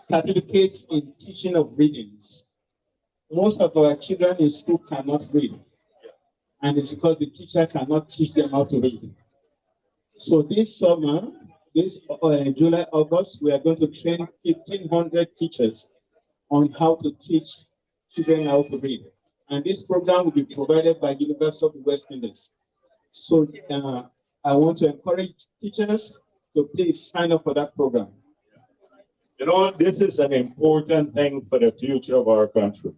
certificates in teaching of readings. Most of our children in school cannot read, and it's because the teacher cannot teach them how to read. So this summer, July, August, we are going to train 1,500 teachers on how to teach children how to read. And this program will be provided by University of the West Indies. So I want to encourage teachers to please sign up for that program. You know, this is an important thing for the future of our country.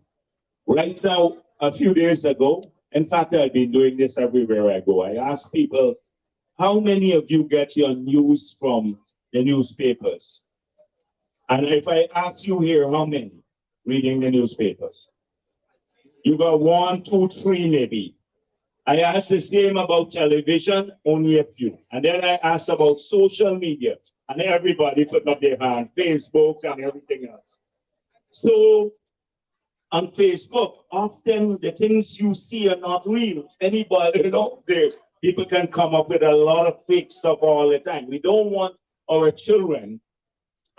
Right now, a few days ago, in fact, I've been doing this everywhere I go. I ask people, how many of you get your news from the newspapers? And if I ask you here, how many reading the newspapers? You got 1, 2, 3 maybe. I asked the same about television, only a few. And then I asked about social media, and everybody put up their hand, Facebook and everything else. So on Facebook, often the things you see are not real. Anybody, people can come up with a lot of fake stuff all the time. We don't want our children,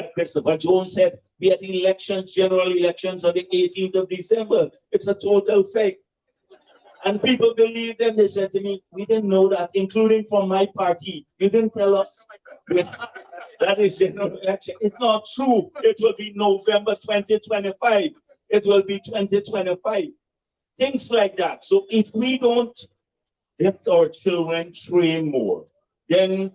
like Christopher Jones said, we had elections, general elections on the 18th of December. It's a total fake. And people believe them. They said to me, we didn't know that, including from my party. You didn't tell us this. That is general election. It's not true. It will be November 2025. It will be 2025. Things like that. So if we don't let our children train more, then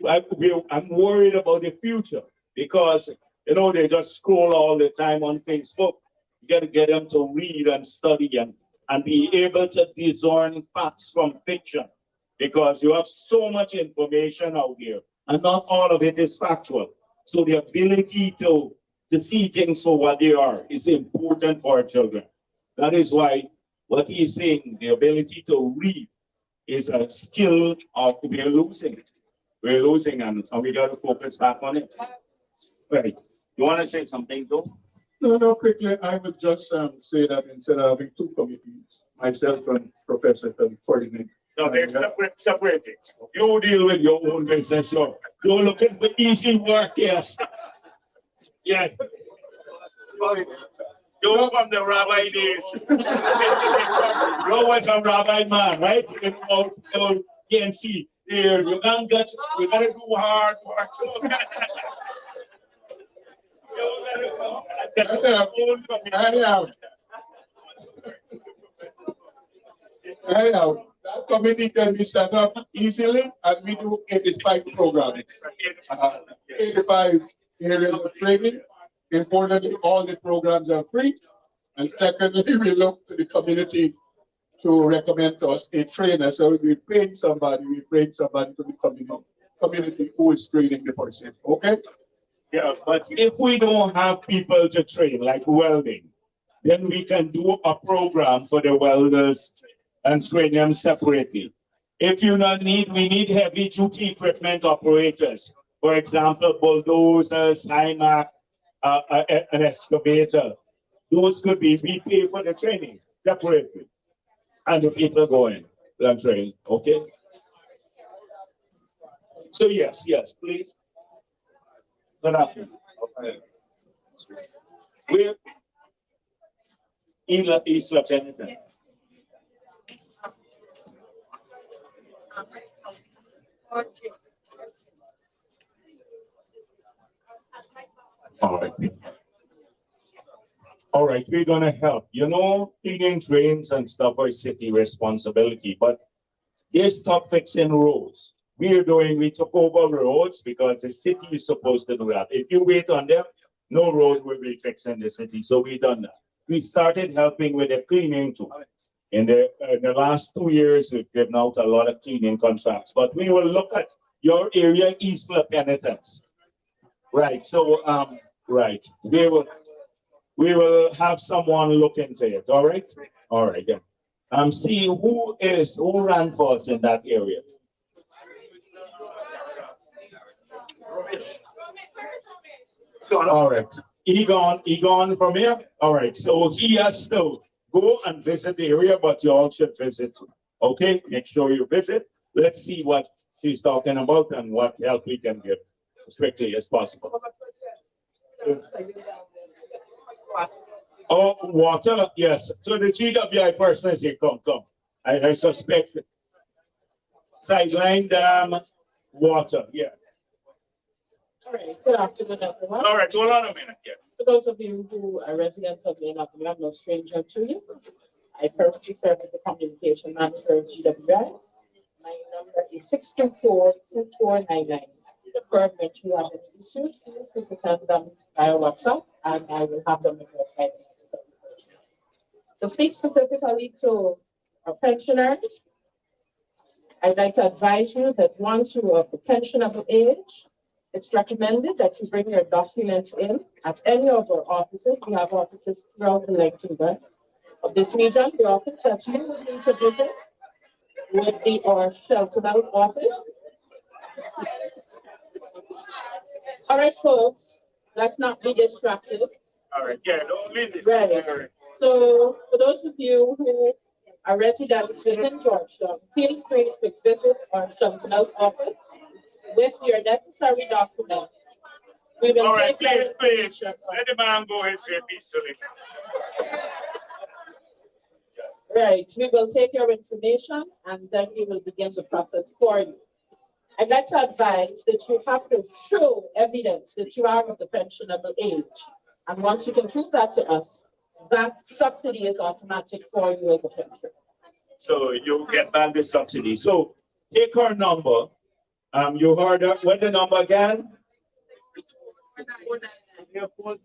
I'm worried about the future because, they just scroll all the time on Facebook. You got to get them to read and study and be able to discern facts from fiction because you have so much information out there and not all of it is factual. So the ability to see things for what they are is important for our children. That is why what he's saying, the ability to read is a skill of we're losing it. We're losing and we got to focus back on it. Right. You want to say something though? No, quickly. I would just say that instead of having 2 committees, myself and Professor can coordinate. No, they're separated. You deal with your own business. You're looking for easy work, yes. Yeah. You're from the rabbi days. You was a rabbi man, right? PNC. There, we gotta do hard work. Anyhow, that committee can be set up easily, and we do 85 programs. 85 areas of training. Importantly, all the programs are free. And secondly, we look to the community to recommend to us a trainer. So we bring somebody to the community who is training the person. Okay? Yeah, but if we don't have people to train, like welding, then we can do a program for the welders and train them separately. If you don't need, we need heavy duty equipment operators. For example, bulldozers, IMAC, an excavator. Those could be, we pay for the training separately. And the people going and train, okay? So yes, please. Good afternoon. We're in East Lieutenant. All right. All right, we're gonna help. You know, cleaning drains and stuff are city responsibility, but they stop fixing roads. We took over roads because the city is supposed to do that. If you wait on them, no road will be fixed in the city. So we done that. We started helping with the cleaning too. In the last 2 years, we've given out a lot of cleaning contracts, but we will look at your area, East La Penitence. Right, so, right, we will have someone look into it, all right? All right, yeah. See who ran for us in that area. All right, Egon from here. All right, so he has to go and visit the area, but you all should visit too. Okay, make sure you visit. Let's see what she's talking about and what help we can give as quickly as possible. Oh, water, yes. So the GWI person say, come. I suspect sideline dam, water, yes. All right, good afternoon, everyone. All right, hold on a minute, yeah. For those of you who are residents of Laing Avenue, I'm no stranger to you. I currently serve as the communication manager of GWI. My number is 624-2499. The firm which you have any issues, you can send them via WhatsApp, and I will have them addressed by the necessary person. To speak specifically to our pensioners, I'd like to advise you that once you are of the pensionable age, it's recommended that you bring your documents in at any of our offices. We have offices throughout the length and breadth of this region. The office that you would need to visit would be our sheltered out office. All right, folks, let's not be distracted. All right, yeah, don't leave it. Right. So for those of you who are residents within Georgetown, feel free to visit our sheltered out office with your necessary documents. We will all right, take please. Let the man go his way peacefully. Right, we will take your information and then we will begin the process for you. I'd like to advise that you have to show evidence that you are of the pensionable age. And once you can prove that to us, that subsidy is automatic for you as a pensioner. So you get back the subsidy. So take her number. You heard her. What the number again?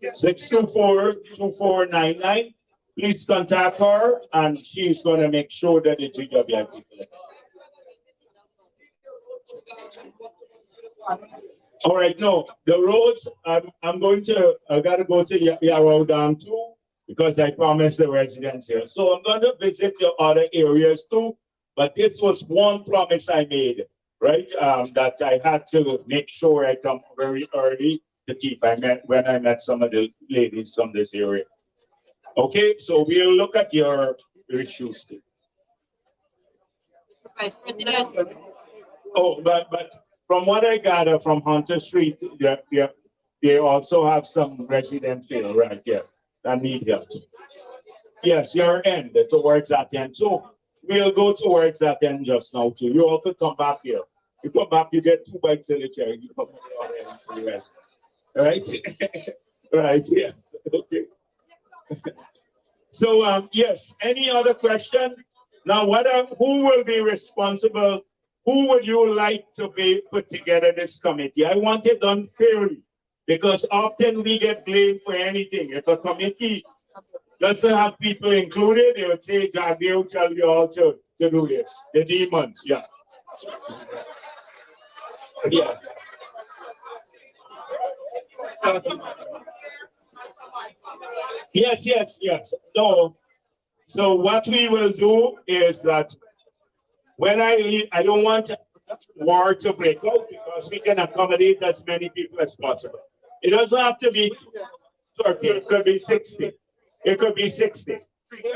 624-2499. Please contact her, and she's going to make sure that the GWI people. All right, no, the roads. I got to go to Yarrow Dam too, because I promised the residents here. So I'm going to visit the other areas too. But this was one promise I made, right? That I had to make sure I come very early to keep. When I met some of the ladies from this area. Okay, so we'll look at your issues too. Oh, but from what I gather from Hunter Street, they also have some residents there, right? Yeah, that need help. Yes, your end towards that end. So we'll go towards that end just now too. You also come back here. You come back, you get 2 bites in the chair. You come here, right? Right. Yes. Okay. So yes. Any other question? Now, who will be responsible? Who would you like to be put together this committee? I want it done fairly, because often we get blamed for anything. If a committee doesn't have people included, they would say, Jagdeo tell you all to do this. The demon, yeah. Yeah. Yes. No. So what we will do is that when I leave, I don't want war to break out, because we can accommodate as many people as possible. It doesn't have to be 30, it could be 60. It could be 60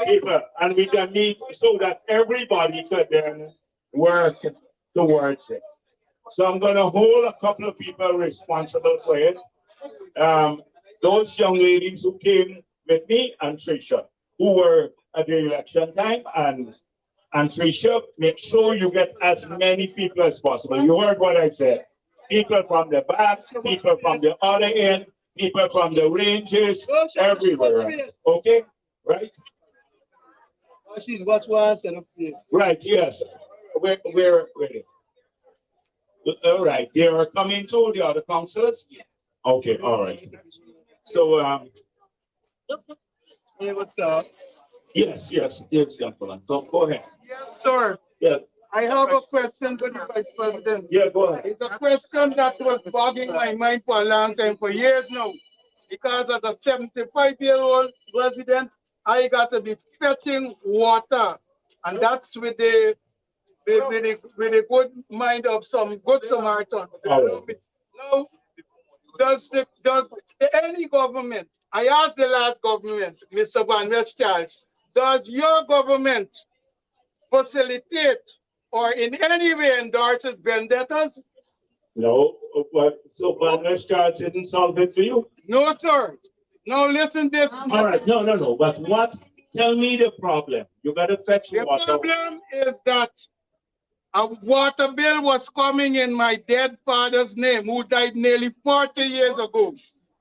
people, and we can meet so that everybody could then work towards this. So I'm going to hold a couple of people responsible for it. Those young ladies who came with me and Tricia, who were at the election time, and Tricia, make sure you get as many people as possible. You heard what I said. People from the back, people from the other end, people from the ranges, everywhere. Okay, right? She's what was and Right, yes. We're ready. All right, they are coming to the other councils? Okay, all right. So, yes, gentlemen. So go ahead. Yes, sir. Yeah. I have a question to the Vice President. Yeah, go ahead. It's a question that was bogging my mind for a long time, for years now. Because as a 75-year-old resident, I got to be fetching water. And that's with the good mind of some good Samaritan. All right. Now, does any government, I asked the last government, Mr. Van Charles, does your government facilitate or in any way endorses vendettas? No, but so Van Charles didn't solve it for you? No, sir. Now listen this. All right, no. But what? Tell me the problem. You got to fetch water. The problem is that a water bill was coming in my dead father's name, who died nearly 40 years ago.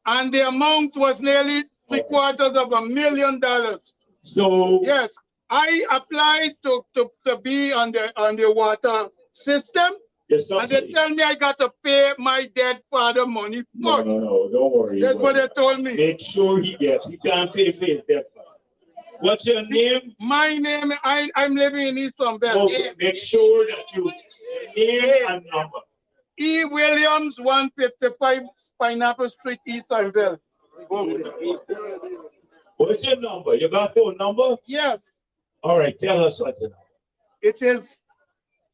And the amount was nearly $750,000. So yes, I applied to be on the water system. Yes, and they tell me I got to pay my dead father money first. No, don't worry. That's what they told me. Make sure he gets. He can't pay for his dead father. What's your name? My name, I'm living in East Bell. Okay, make sure that you name and number. E. Williams, 155 Pineapple Street, East Bell. What's your number? You got phone number? Yes. All right, tell us what you know. It is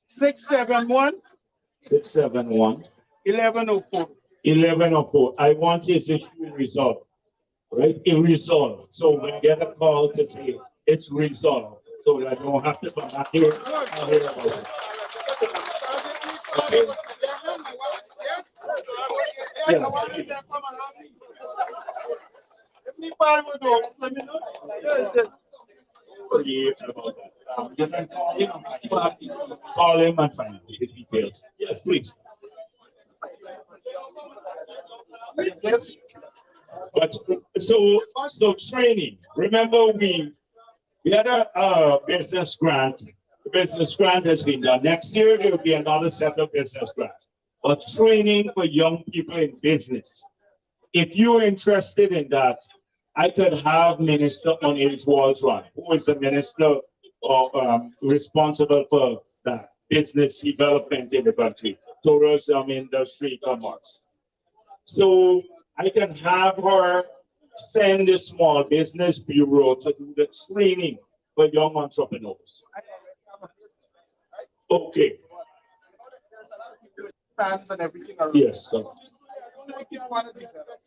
671 671 1104. 1104. I want this issue resolved. Right? It resolved. So we get a call to say it's resolved. So that I don't have to come back here. Okay. Yes. You can call him and find the details. Yes, please. Yes. But so training. Remember, we had a business grant. The business grant has been done. Next year there will be another set of business grants. But training for young people in business. If you're interested in that, I could have Minister Onage Waldron, who is the minister responsible for that business development in the country, tourism, industry, commerce. So I can have her send the Small Business Bureau to do the training for young entrepreneurs. Okay. And everything around. Yes. Sir.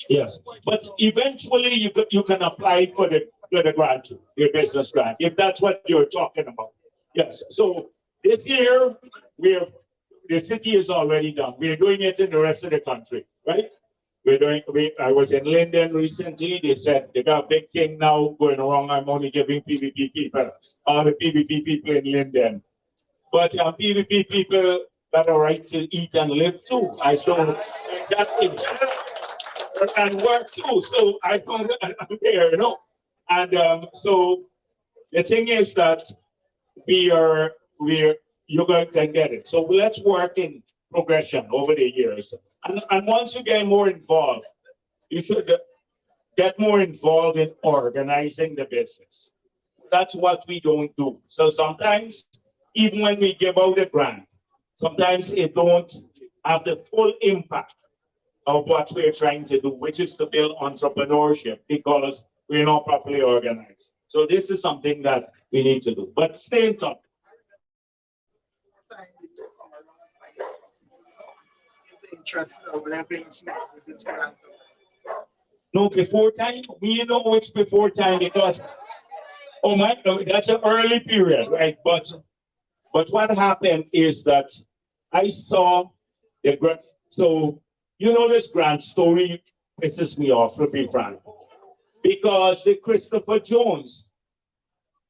Yes, but eventually you can apply for the grant, your business grant, if that's what you're talking about. Yes. So this year the city is already done. We're doing it in the rest of the country, right? I was in Linden recently. They said they got a big thing now going around. I'm only giving PVP people, all the PVP people in Linden. But PVP people got a right to eat and live too. I saw exactly. And work too. So I thought I'm there, you know. And so the thing is that you guys can get it. So let's work in progression over the years. And once you get more involved, you should get more involved in organizing the business. That's what we don't do. So sometimes, even when we give out a grant, sometimes it don't have the full impact of what we're trying to do, which is to build entrepreneurship, because we're not properly organized. So this is something that we need to do. But stay in touch. No, before time, we know it's before time because, oh my, that's an early period, right? But what happened is that I saw the grant. So, you know, this grant story pisses me off, to be frank, because the Christopher Jones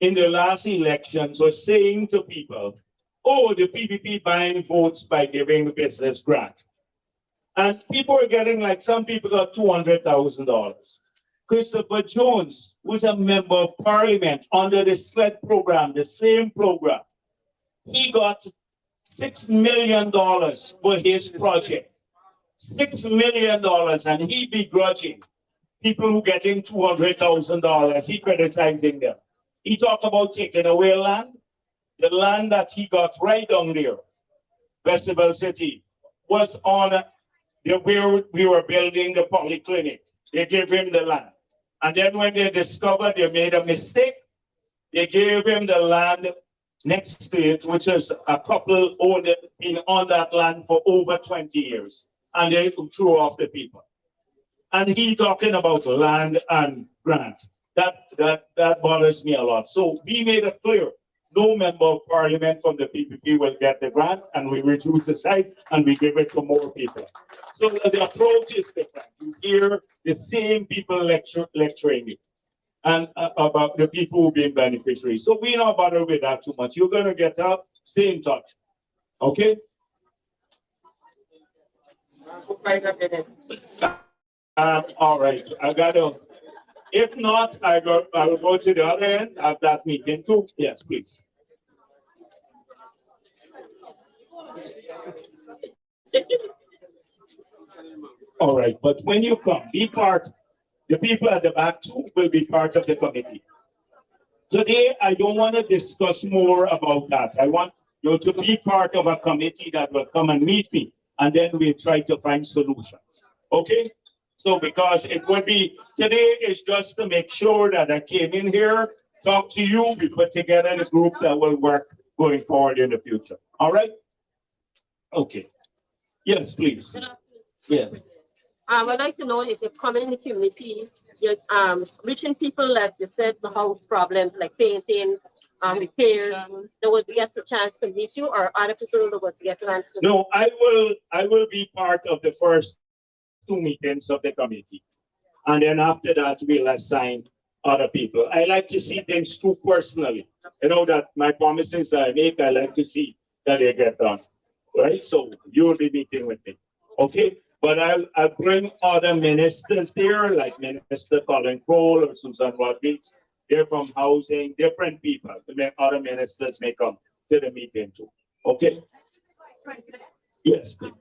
in the last elections was saying to people, oh, the PPP buying votes by giving the business grant. And people were getting, like, some people got $200,000. Christopher Jones, who's a member of parliament under the SLED program, the same program, he got $6 million for his project. $6 million, and he begrudging people who getting $200,000. He criticizing them. He talked about taking away land. The land that he got right down there, Festival City, was on where we were building the polyclinic. They gave him the land. And then when they discovered they made a mistake, they gave him the land next to it, which is a couple owned been on that land for over 20 years. And they threw off the people. And he talking about land and grant. That bothers me a lot. So we made it clear, no member of parliament from the PPP will get the grant, and we reduce the size and we give it to more people. So the approach is different. You hear the same people lecturing you and about the people who being beneficiaries. So we not bother with that too much. You're gonna get up, stay in touch. Okay? All right, I gotta, if not, I will go to the other end of that meeting too. Yes, please. All right, but when you come, be part, the people at the back too will be part of the committee. Today, I don't want to discuss more about that. I want you to be part of a committee that will come and meet me, and then we'll try to find solutions. Okay? So because it would be, today is just to make sure that I came in here, talk to you, we put together a group that will work going forward in the future. All right? Okay. Yes, please. Yeah. I'd like to know if you come in the community, you're reaching people like you said, the house problems like painting, repairs, they will get the chance to meet you, or other people that will get a chance to No, I will be part of the first 2 meetings of the committee. And then after that, we'll assign other people. I like to see things through personally. You know that my promises I make, I like to see that they get done. Right? So you will be meeting with me. Okay? But I'll bring other ministers here, like Minister Colin Cole or Susan Rodriguez. They're from housing, different people. Other ministers may come to the meeting too. Okay? Yes, please.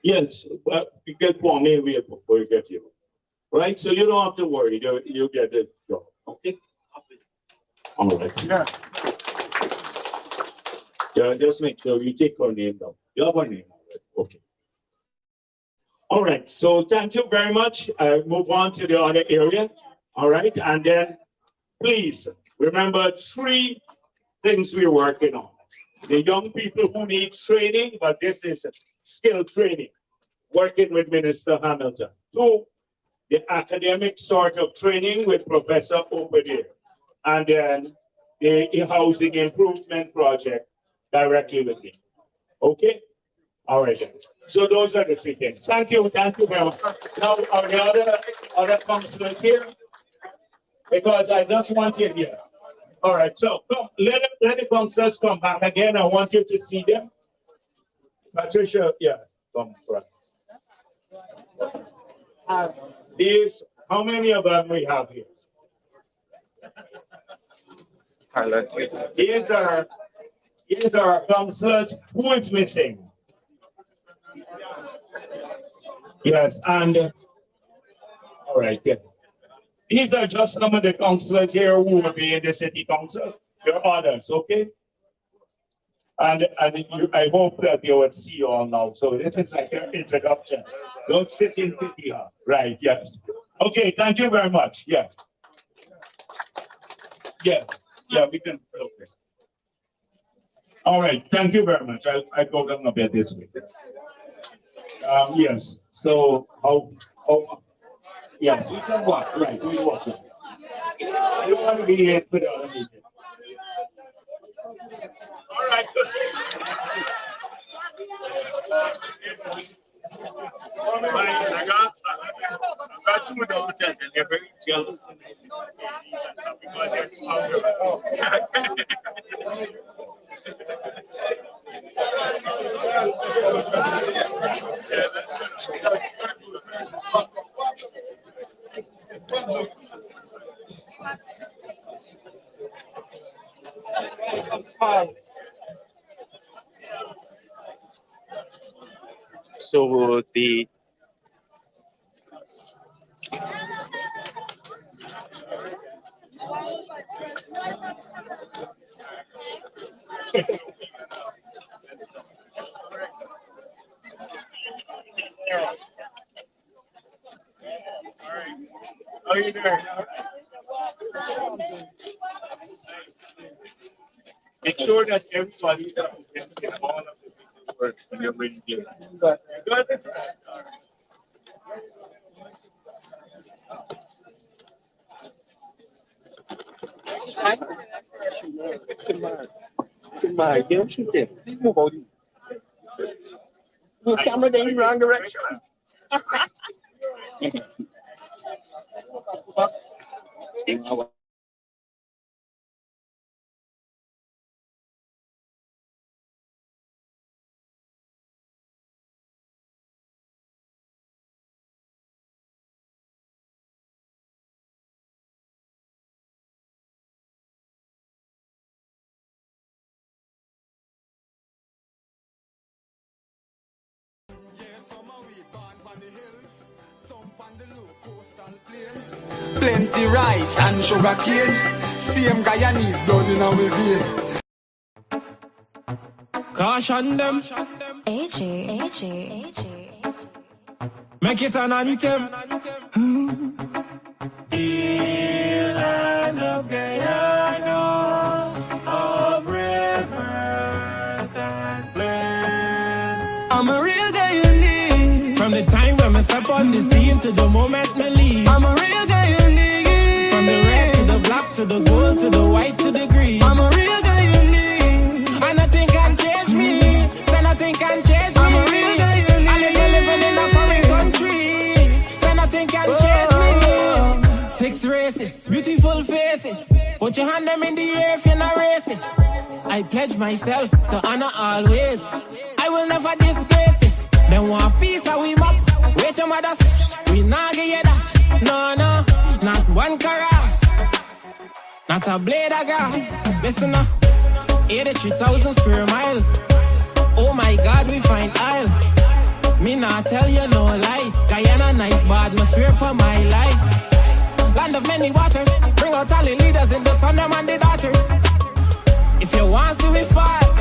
Yes, but you get one maybe before you get you. Right? So you don't have to worry, you get it. Okay? All right. Yeah. Yeah, just make sure you take her name down. You have her name. Okay. All right. So thank you very much. I move on to the other area. All right. And then please remember 3 things we're working on. The young people who need training, but this is skill training, working with Minister Hamilton. 2, the academic sort of training with Professor Opedier. And then the housing improvement project directly with me. Okay? All right. So those are the 3 things. Thank you very much. Now, are the other councillors here? Because I just want you here. All right, so come, let the councillors come back again. I want you to see them. Patricia, yeah, come front. These, how many of them we have here? Here's our councillors. Who is missing? Yes, and all right, yeah. These are just some of the councillors here who will be in the city council. There are others, okay? And I hope that you will see you all now. So this is like your introduction. Don't sit in city hall. Right, yes. Okay, thank you very much. Yeah. Yeah, we can. Okay. All right, thank you very much. I go down a bit this way. Yes, so yes, we can walk, right, we walk. I don't want to be late for the other meeting. All right. I got 2 daughters and they're very jealous. So the How you doing? Make sure that everybody is in all of the business works when you're ready to get it. the camera going in the wrong direction. Plenty rice and sugar cane. Same Guyanese blood in our vein. Caution them. AJ. Make it an anthem. Land of Guyana, of rivers and plains. I'm a real Guyanese. From the time when I step on the scene to the moment me leave. I'm a real Guyanese. From the red to the black to the gold to the white to the green. I'm a real Guyanese. And nothing can change me. So nothing can change me. I'm a real Guyanese. I live living in a foreign country. So nothing can change me. 6 races, beautiful faces. Put your hand them in the air if you're not racist. I pledge myself to honor always. I will never disgrace this. Them want peace and we mop. Wait your mothers, we not get you that. No, not one caress. Not a blade of grass. Listen up, 83,000 square miles. Oh my God, we find aisle. Me not tell you no lie. Guyana nice, but I swear for my life. Land of many waters, bring out all the leaders in the son, them and the daughters. If you want to we fall,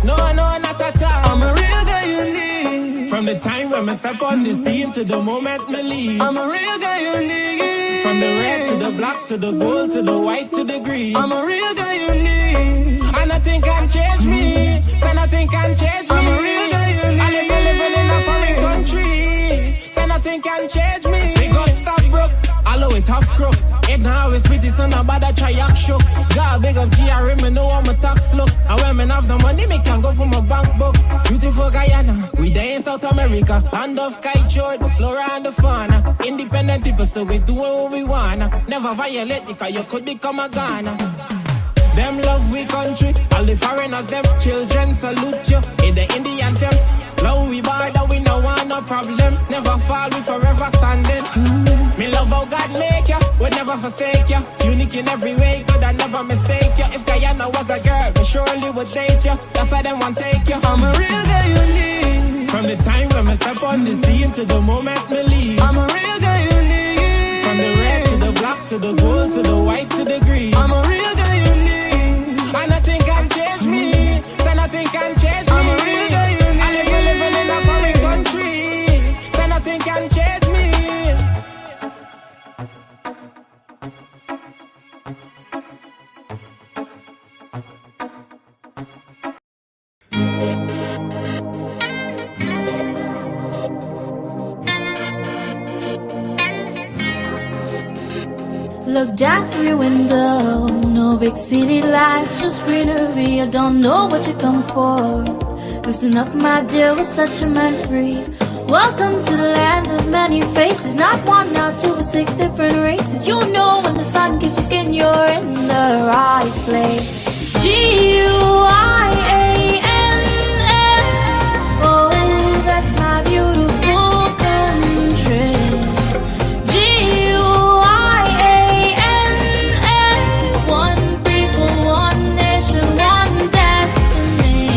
no, not at all. I'm a real Guyanese. From the time when I step on the scene to the moment me leave. I'm a real Guyanese. From the red to the black to the gold to the white to the green. I'm a real Guyanese. And nothing can change me. So nothing can change me. I'm a real Guyanese. I live living in a foreign country. So nothing can change me. Big up stop broke. Allow it tough crook. It now always pretty, so nobody try act shook. God big up GRM, me know how my tax look. And when me have the money, me can go for my bank book. Beautiful Guyana, we there in South America. Land of kite, the flora and the fauna. Independent people, so we do what we wanna. Never violate, because you could become a Ghana. Them love we country, all the foreigners, them children salute you. In the Indian temple, love we border, we no want no problem. Never fall, we forever standing. Me love how God make you, would never forsake you. Unique in every way, good and never mistake you. If Guyana was a girl, we surely would date you. That's why they want take you. I'm a real Guyanese. From the time when I step on the scene to the moment me leave. I'm a real Guyanese. From the red to the black to the gold to the white to the green. I'm a real Guyanese. And nothing can change me. So nothing can change me. I'm a real Guyanese. I live living in a foreign country. So nothing can change me. Look down through your window, no big city lights, just greenery. I don't know what you come for. Loosen up, my dear, we're such a man free. Welcome to the land of many faces. Not one, not two, but 6 different races. You know when the sun kisses your skin, you're in the right place. G-U-I-A-N-N. Oh, that's my beautiful country. G-U-I-A-N-N. One people, one nation, one destiny.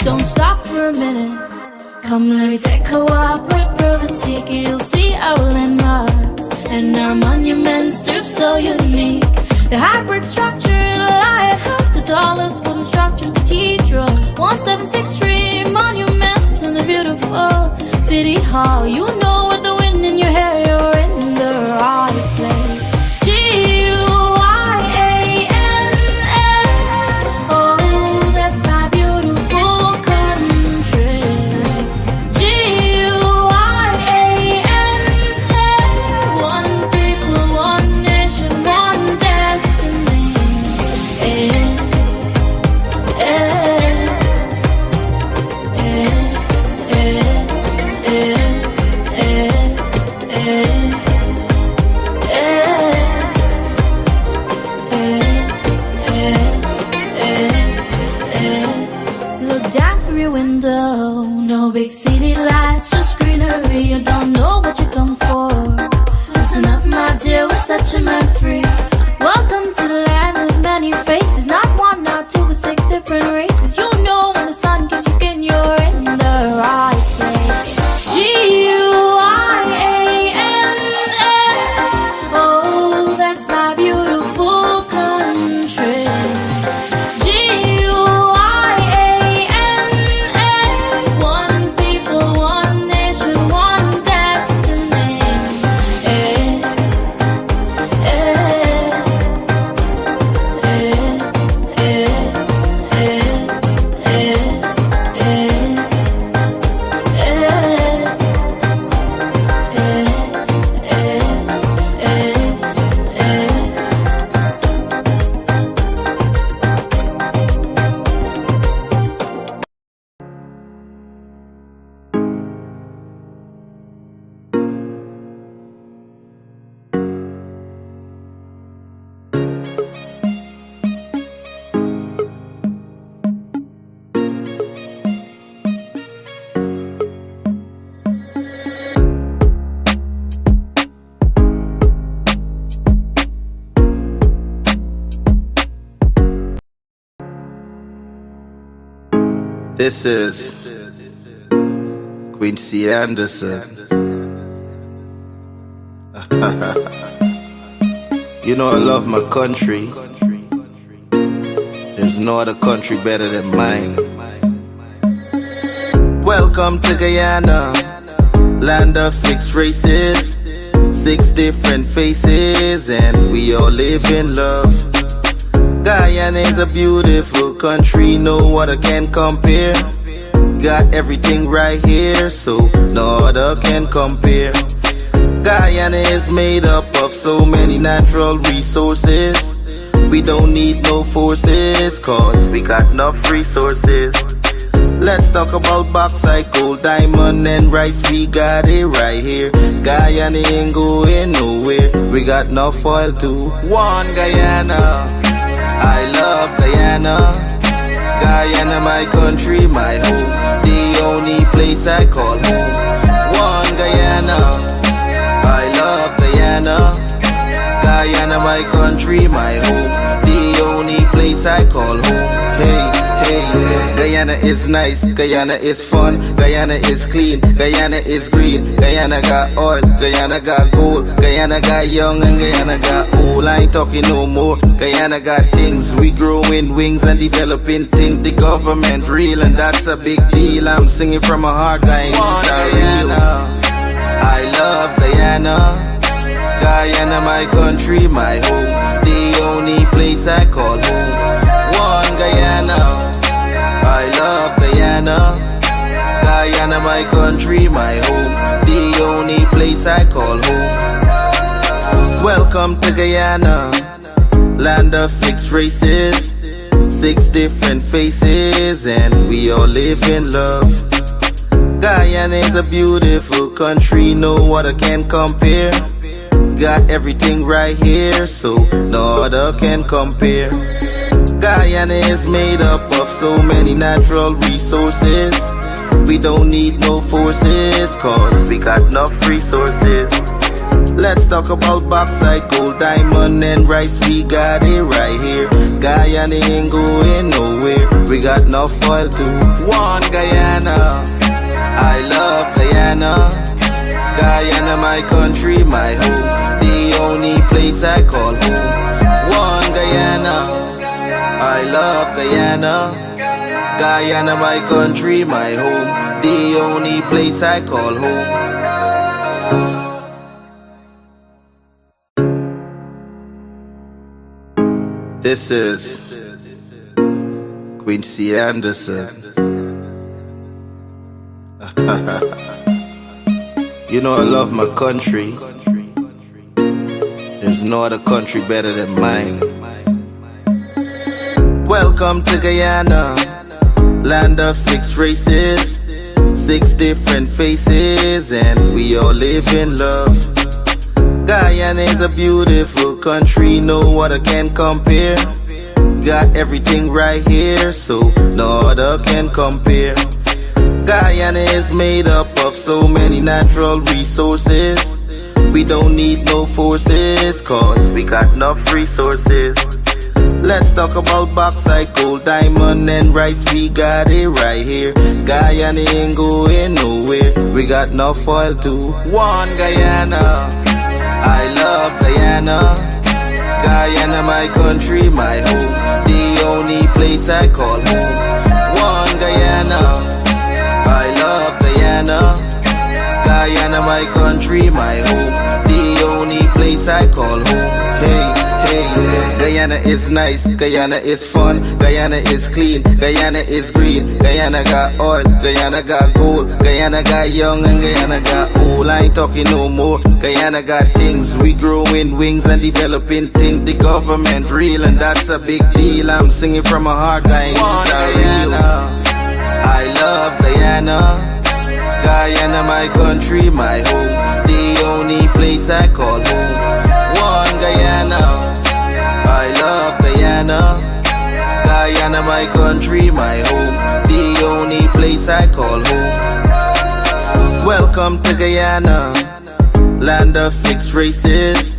Don't stop for a minute. Come, let me take a walk with Brother Tiki. You'll see our landmarks and our monuments. They're so unique. The high brick structure, the lighthouse, the tallest wooden structure, cathedral, 176th Street, monuments, and the beautiful city hall. You know with the wind in your hair, you're in the right place. G-U-I-A-N-N. Oh, that's my beautiful country. G-U-I-A-N-N. One people, one nation, one destiny. Look down from your window, no big city lights, just greenery. You don't know what you come for. Listen up, my dear, we're such a man free. Welcome to the land of many faces. Not one, not two, but 6 different races. You know when the sun kisses your skin, you're in the right place. G-U-I-A-N-N. Oh, that's my beautiful country. G-U-I-A-N-N. One people, one nation, one destiny. This is Quincy Anderson. You know I love my country. There's no other country better than mine. Welcome to Guyana, land of 6 races, 6 different faces, and we all live in love. Guyana is a beautiful country, no other can compare. Got everything right here, so no other can compare. Guyana is made up of so many natural resources. We don't need no forces, cause we got enough resources. Let's talk about bauxite, gold, diamond, and rice. We got it right here. Guyana ain't going nowhere. We got enough oil too. One Guyana, I love Guyana. Guyana, my country, my home. The only place I call home. One Guyana, I love Guyana. Guyana, my country, my home. The only place I call home. Hey, hey, Guyana is nice, Guyana is fun, Guyana is clean, Guyana is green, Guyana got oil, Guyana got gold, Guyana got young and Guyana got old. I ain't talking no more. Guyana got things, we growing wings and developing things. The government real and that's a big deal. I'm singing from my heart, Guyana. I love Guyana. Guyana, my country, my home. The only place I call home. One Guyana, I love Guyana. my country, my home, the only place I call home. Welcome to Guyana, land of 6 races, 6 different faces, and we all live in love. Guyana is a beautiful country, no other can compare. Got everything right here, so no other can compare. Guyana is made up of so many natural resources. We don't need no forces, cause we got enough resources. Let's talk about bauxite, gold, diamond, and rice. We got it right here. Guyana ain't going nowhere. We got enough oil to one Guyana. I love Guyana. Guyana, my country, my home, the only place I call home. One Guyana. I love Guyana. Guyana, my country, my home, the only place I call home. This is Quincy Anderson. You know I love my country. There's no other country better than mine. Welcome to Guyana, land of 6 races, 6 different faces, and we all live in love. Guyana is a beautiful country, no other can compare. Got everything right here, so no other can compare. Guyana is made up of so many natural resources. We don't need no forces, cause we got enough resources. Let's talk about bauxite, gold, diamond, and rice. We got it right here. Guyana ain't going nowhere. We got enough oil to one Guyana. I love Guyana. Guyana, my country, my home, the only place I call home. One Guyana. I love Guyana. Guyana, my country, my home, the only place I call home. Hey, Guyana is nice, Guyana is fun, Guyana is clean, Guyana is green, Guyana got oil, Guyana got gold, Guyana got young and Guyana got old. I ain't talking no more. Guyana got things, we growing wings and developing things. The government real and that's a big deal. I'm singing from my heart, Guyana. I love Guyana. Guyana, my country, my home, the only place I call home. One Guyana. I love Guyana. Guyana, my country, my home, the only place I call home. Welcome to Guyana, land of 6 races,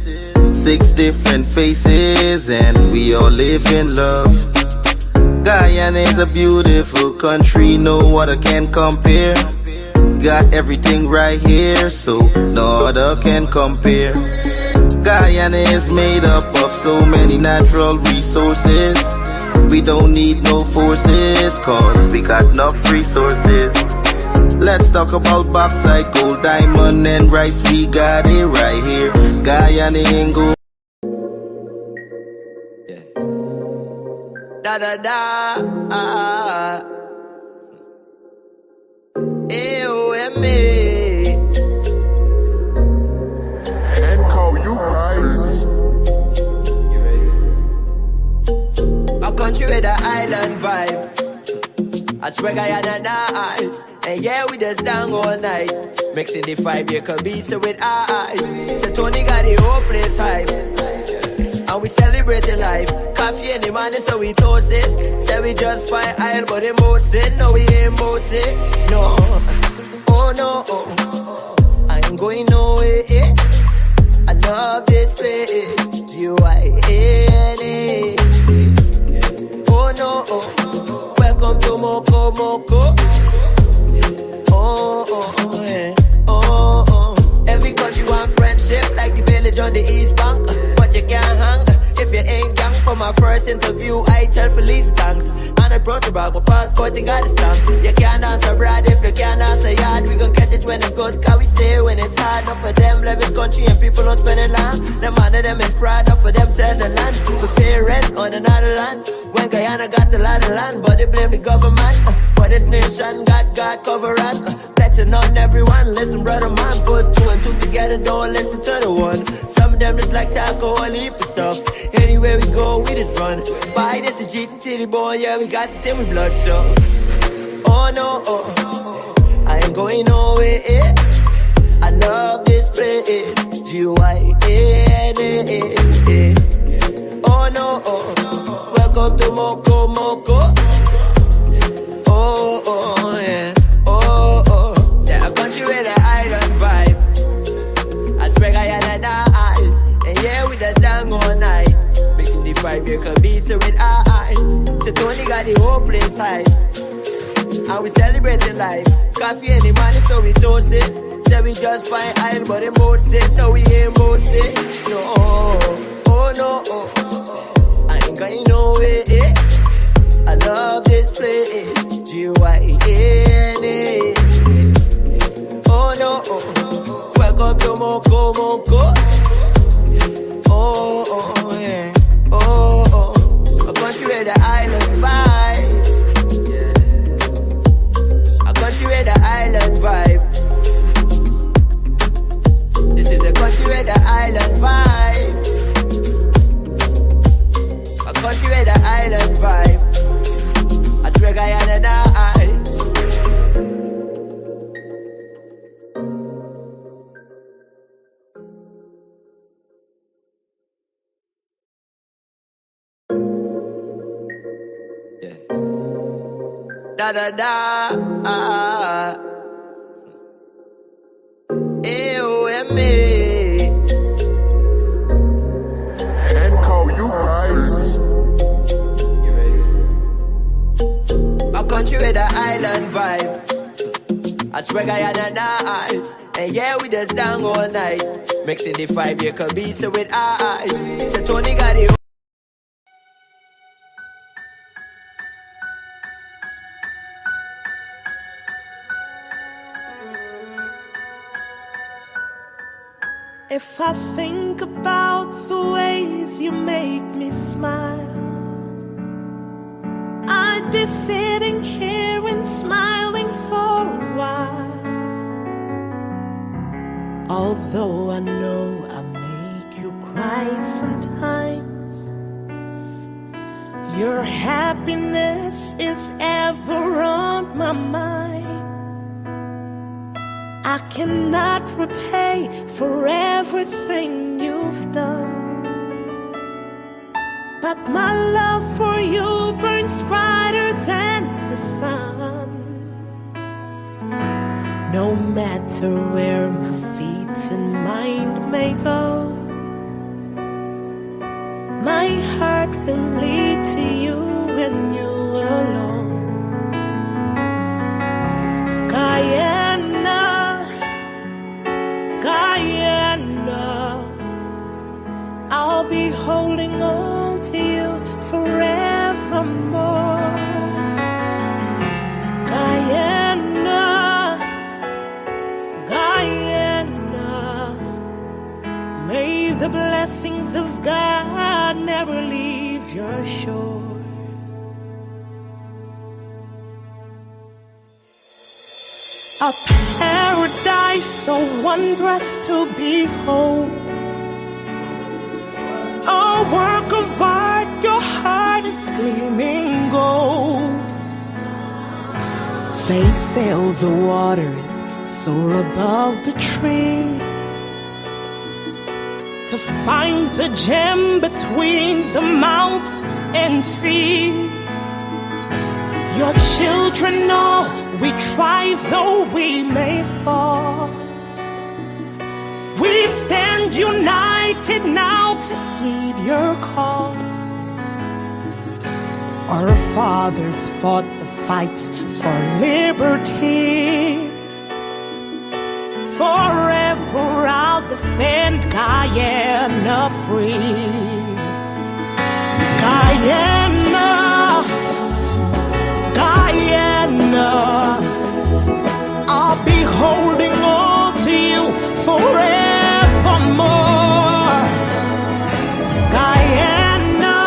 6 different faces, and we all live in love. Guyana is a beautiful country, no other can compare. Got everything right here, so no other can compare. Guyana is made up of so many natural resources. We don't need no forces, cause we got enough resources. Let's talk about bauxite, gold, diamond, and rice. We got it right here. Guyana ain't go. Da da da. A-O-M-A. And call you guys. A country with an island vibe. I swear Guyana nice. And yeah, we just down all night. Mixing the 5-year Kabisa with eyes. So Tony got the whole place hype. And we celebrating life. Coffee in the morning, so we toast it. Say we just fine iron, but emotion. No, we ain't motion. No. Oh no. I ain't going nowhere. I love this place. U-I-N-A. Oh no. Welcome to Moko Moko. Every country want friendship, like the village on the East Bank. But you can't hang if you ain't gang. For my first interview, I tell Felice thanks. And I brought the bag, my passport and got a stamp. You can't answer Brad if you can't answer yard. We gon' catch it when it's good, cause we say when it's hard. Not for them, live in country and people don't spend it long. Them under them in fraud, not for them sell the land. We pay rent on another land. When Guyana got a lot of land, but they blame the government. But this nation got God cover us. lesson on everyone. Listen, brother man, put 2 and 2 together, don't listen to the one. Some of them just like to alcohol and heap of stuff. Anywhere we go, we just run. Buy this, the GT boy, yeah, we got the team with blood, so. Oh no, I ain't going nowhere, I love this place, G-Y-N-A. Oh no, welcome to Moko Moko. Oh yeah, yeah, a country with an island vibe. I swear I had eyes, and yeah, with the dang all night. Making the 5-year cabisa with our eyes. The Tony got the whole place high. And we celebrating life. Coffee any money, so we toast it. Say we just find aisle, but they most it. No, we ain't most it. No, oh no, I ain't going nowhere. I love this place, G-Y-N-A. Oh no, welcome to Moko Moko. Oh yeah, a country with the island vibe. A country with the island vibe. This is a country with the island vibe. A country with the island vibe. I swear Guyana and eyes. Yeah. Da da da. A-O-M-A. And call you guys. A country with an island vibe. I swear Guyana and eyes. And yeah, we just down all night. Mixing the 5-year cabisa with our eyes. So Tony got it. If I think about the ways you make me smile, I'd be sitting here and smiling for a while. Although I know I make you cry sometimes, your happiness is ever on my mind. I cannot repay for everything you've done, but my love for you burns brighter than the sun. No matter where my feet and mind may go, my heart will lead to you and you alone. Guyana, I'll be holding on to you forevermore. Guyana, may the blessings of God never leave your shore. A paradise so wondrous to behold, a work of art, your heart is gleaming gold. They sail the waters, soar above the trees, to find the gem between the mountains and seas. Your children know we try though we may fall. We stand united now to heed your call. Our fathers fought the fights for liberty. Forever I'll defend Guyana free. Guyana, I'll be holding on to you forevermore. Guyana,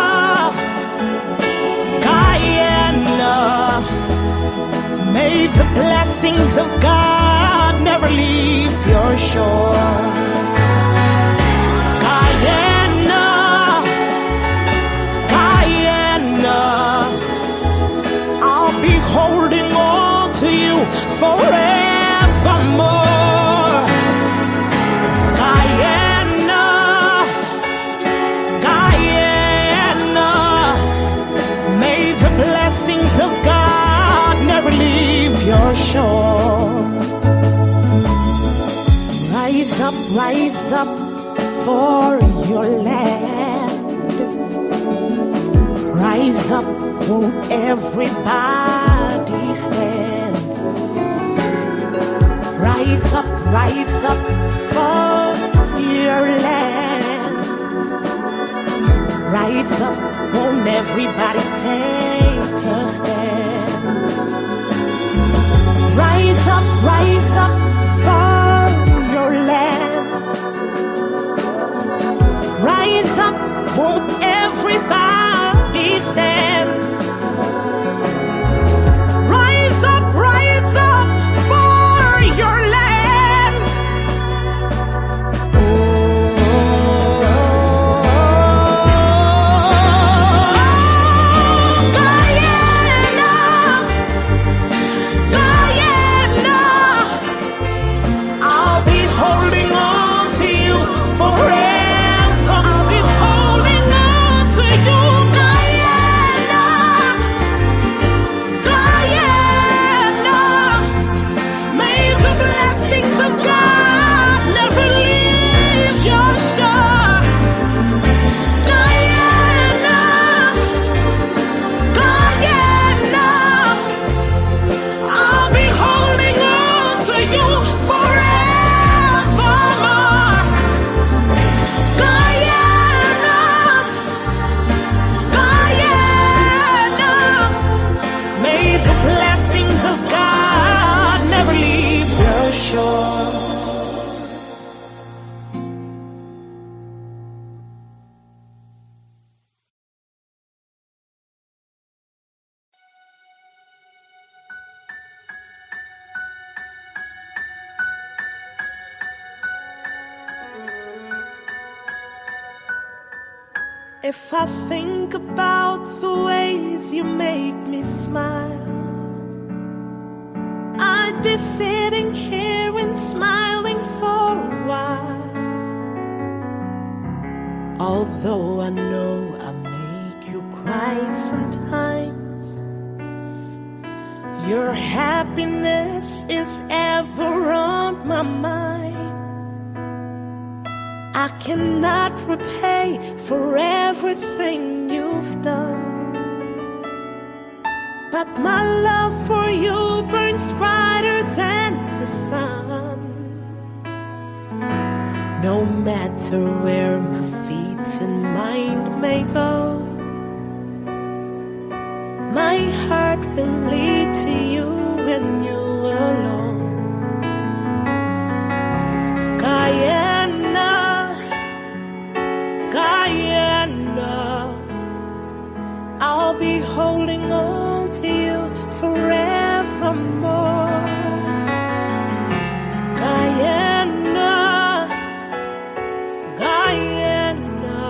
may the blessings of God never leave your shore. Guyana, Guyana, I'll be holding on to you forevermore. Guyana, Guyana, may the blessings of God never leave your shore. Rise up for your land. Rise up, won't everybody stand? Rise up for your land. Rise up, won't everybody take a stand? Rise up for your land. Rise up, won't everybody stand? Rise up for your land. Guyana, Guyana, I'll be holding on to you forever. I'll be holding on to you, Guyana, Guyana. May the blessings of God never leave your shore. Guyana, Guyana, I'll be holding on to you forevermore. Guyana, Guyana, may the blessings of God never leave your shore. If I think about the ways you make me smile, I'd be sitting here and smiling for a while. Although I know I make you cry sometimes, your happiness is ever on my mind. I cannot repay for everything you've done, but my love for you burns brighter than the sun. No matter where my feet and mind may go, my heart will lead to you and you alone. Guyana, Guyana, I'll be holding on to you forevermore. Guyana, Guyana,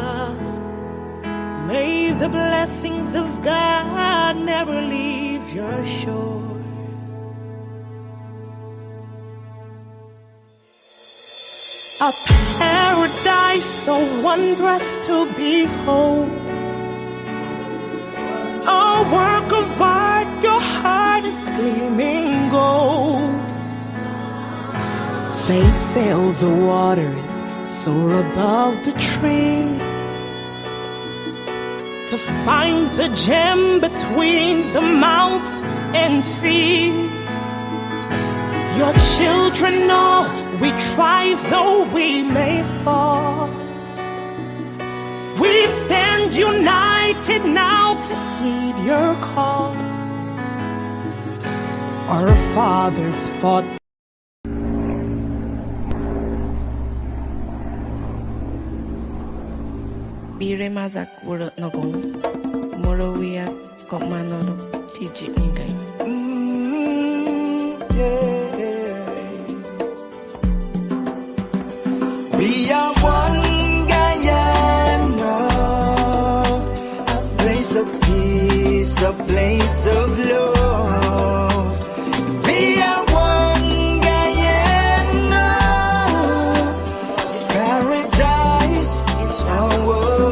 may the blessings of God never leave your shore. A paradise so wondrous to behold, a work of art, your heart is gleaming gold. They sail the waters, soar above the trees, to find the gem between the mountains and seas. Your children know we try though we may fall. We stand united now to heed your call. Our fathers fought. Bire mazak wuro nogong, moro wia kok manodo tijik ningai. We are one Guyana, a place of peace, a place of love. We are one Guyana, it's paradise, it's our world.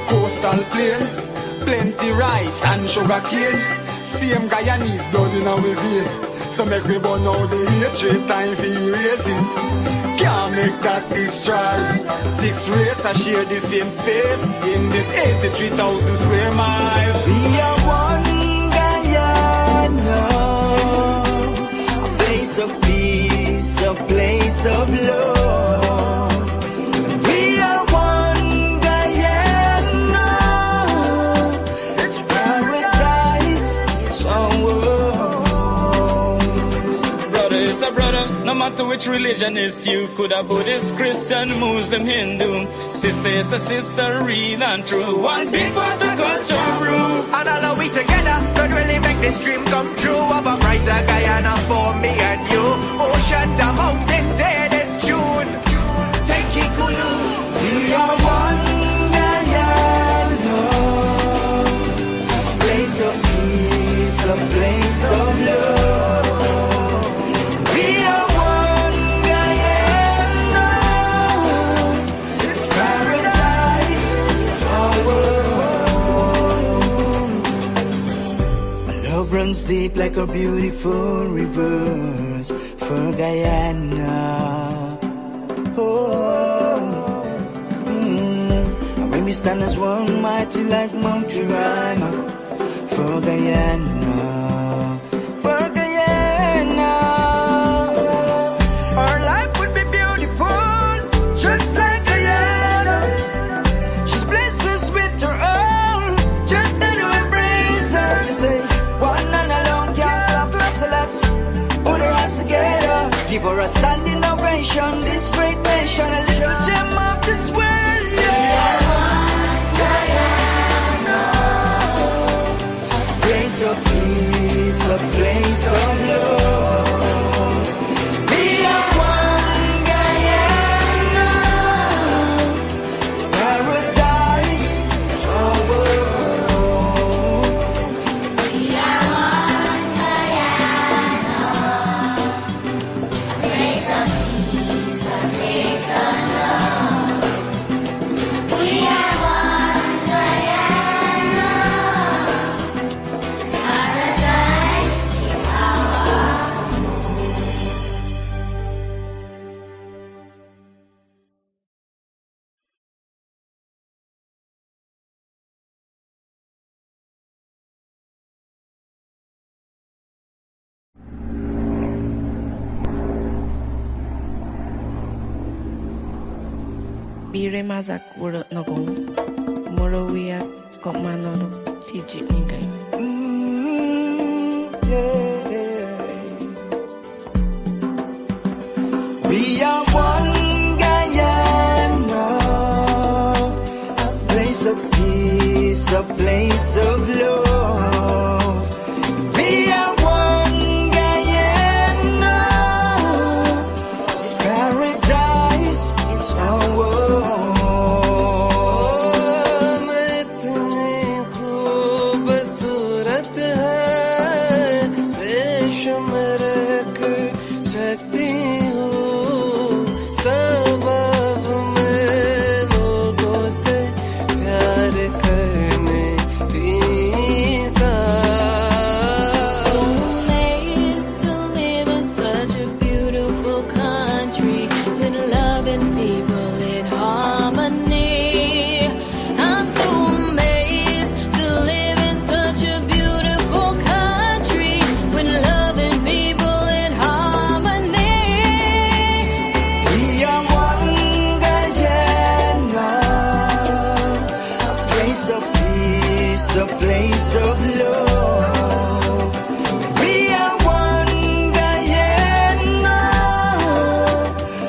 Coastal plains, plenty rice and sugar cane. Same Guyanese blood in our vein. So make we burn out the hatred, time for erasing. Can't make that destroy. 6 races share the same space in this 83,000 square miles. We are one Guyana, a place of peace, a place of love. We are one Guyana, it's paradise, it's our world. Brother is a brother, no matter which religion is you. Could a Buddhist, Christian, Muslim, Hindu. Sister is a sister, real and true. One big water culture brew. And all of we together could really make this dream come true. Of a brighter Guyana for me and you. Ocean to mountains, yeah, this June. Take it cool. We are one Guyana, a place of peace, a place of love. We are one Guyana, it's paradise, it's our world. Love runs deep like a beautiful rivers for Guyana. Oh, and when we stand as one mighty like Mount Jerima for Guyana, for Guyana. Our life would be beautiful, just like Guyana. She's blessed us with her own, just to embrace her. They say one and alone can't love lots of lots. Put her hands together, give her a standing ovation. This great nation, a little gem of this world, yeah. A place of peace, a place of love. We are one Guyana, it's paradise, our world. We are one Guyana, a place of peace, a place of love. We are one Guyana, it's paradise, it's our Bire mazak wuro nogong. Moro wia kok manoro tijik ningkai. We are one Guyana, a place of peace, a place of love. We are one Guyana, it's paradise, it's our world. खूबसूरत है बेशुमार of love. We are one Guyana.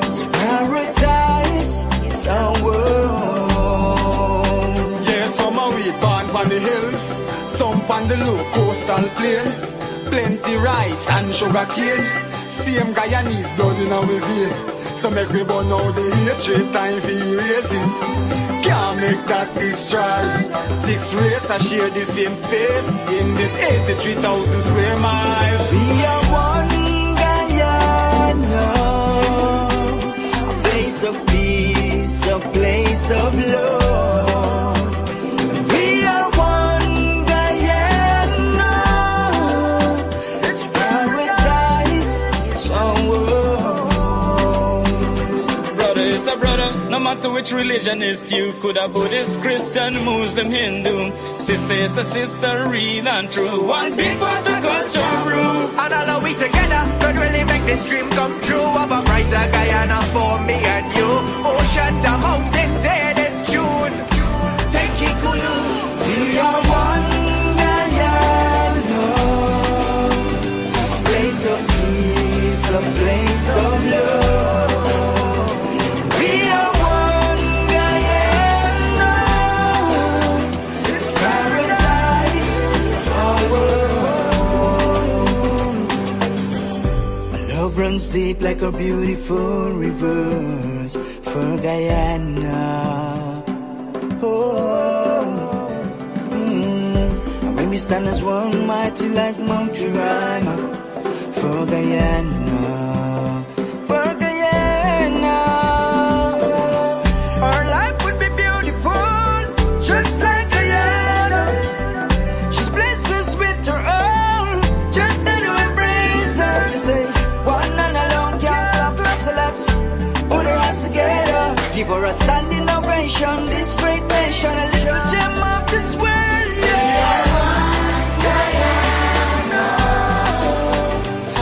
It's paradise, it's our world. Yeah, some are we born on the hills, some on the low coastal plains. Plenty rice and sugar cane. Same Guyanese blood in our vein. So make we burn out the hatred, time for erasing. Can't make that destroy. 6 races are share the same space in this 83,000 square miles. We are one Guyana, a place of peace, a place of love. We are one Guyana, it's paradise, it's our world. Brother is a brother, no matter which religion is you. Could a Buddhist, Christian, Muslim, Hindu. Sister is a sister, real and true. One big part of culture brew. And all of we together could really make this dream come true. Of a brighter Guyana for me and you. Ocean to mountains, hear this tune. Take it cool. We are one Guyana, a place of peace, a place of love. We are one Guyana, it's paradise, it's our world. Love runs deep like a beautiful rivers for Guyana. Oh, and when we stand as one mighty like Mount Jerima for Guyana, for Guyana. Our life would be beautiful, just like Guyana. She's blessed us with her own, just got to embrace her. They say, one and alone can't clap lots of lots. Put her hands together, give her a standing ovation. This great nation, a little gem of this world, yeah.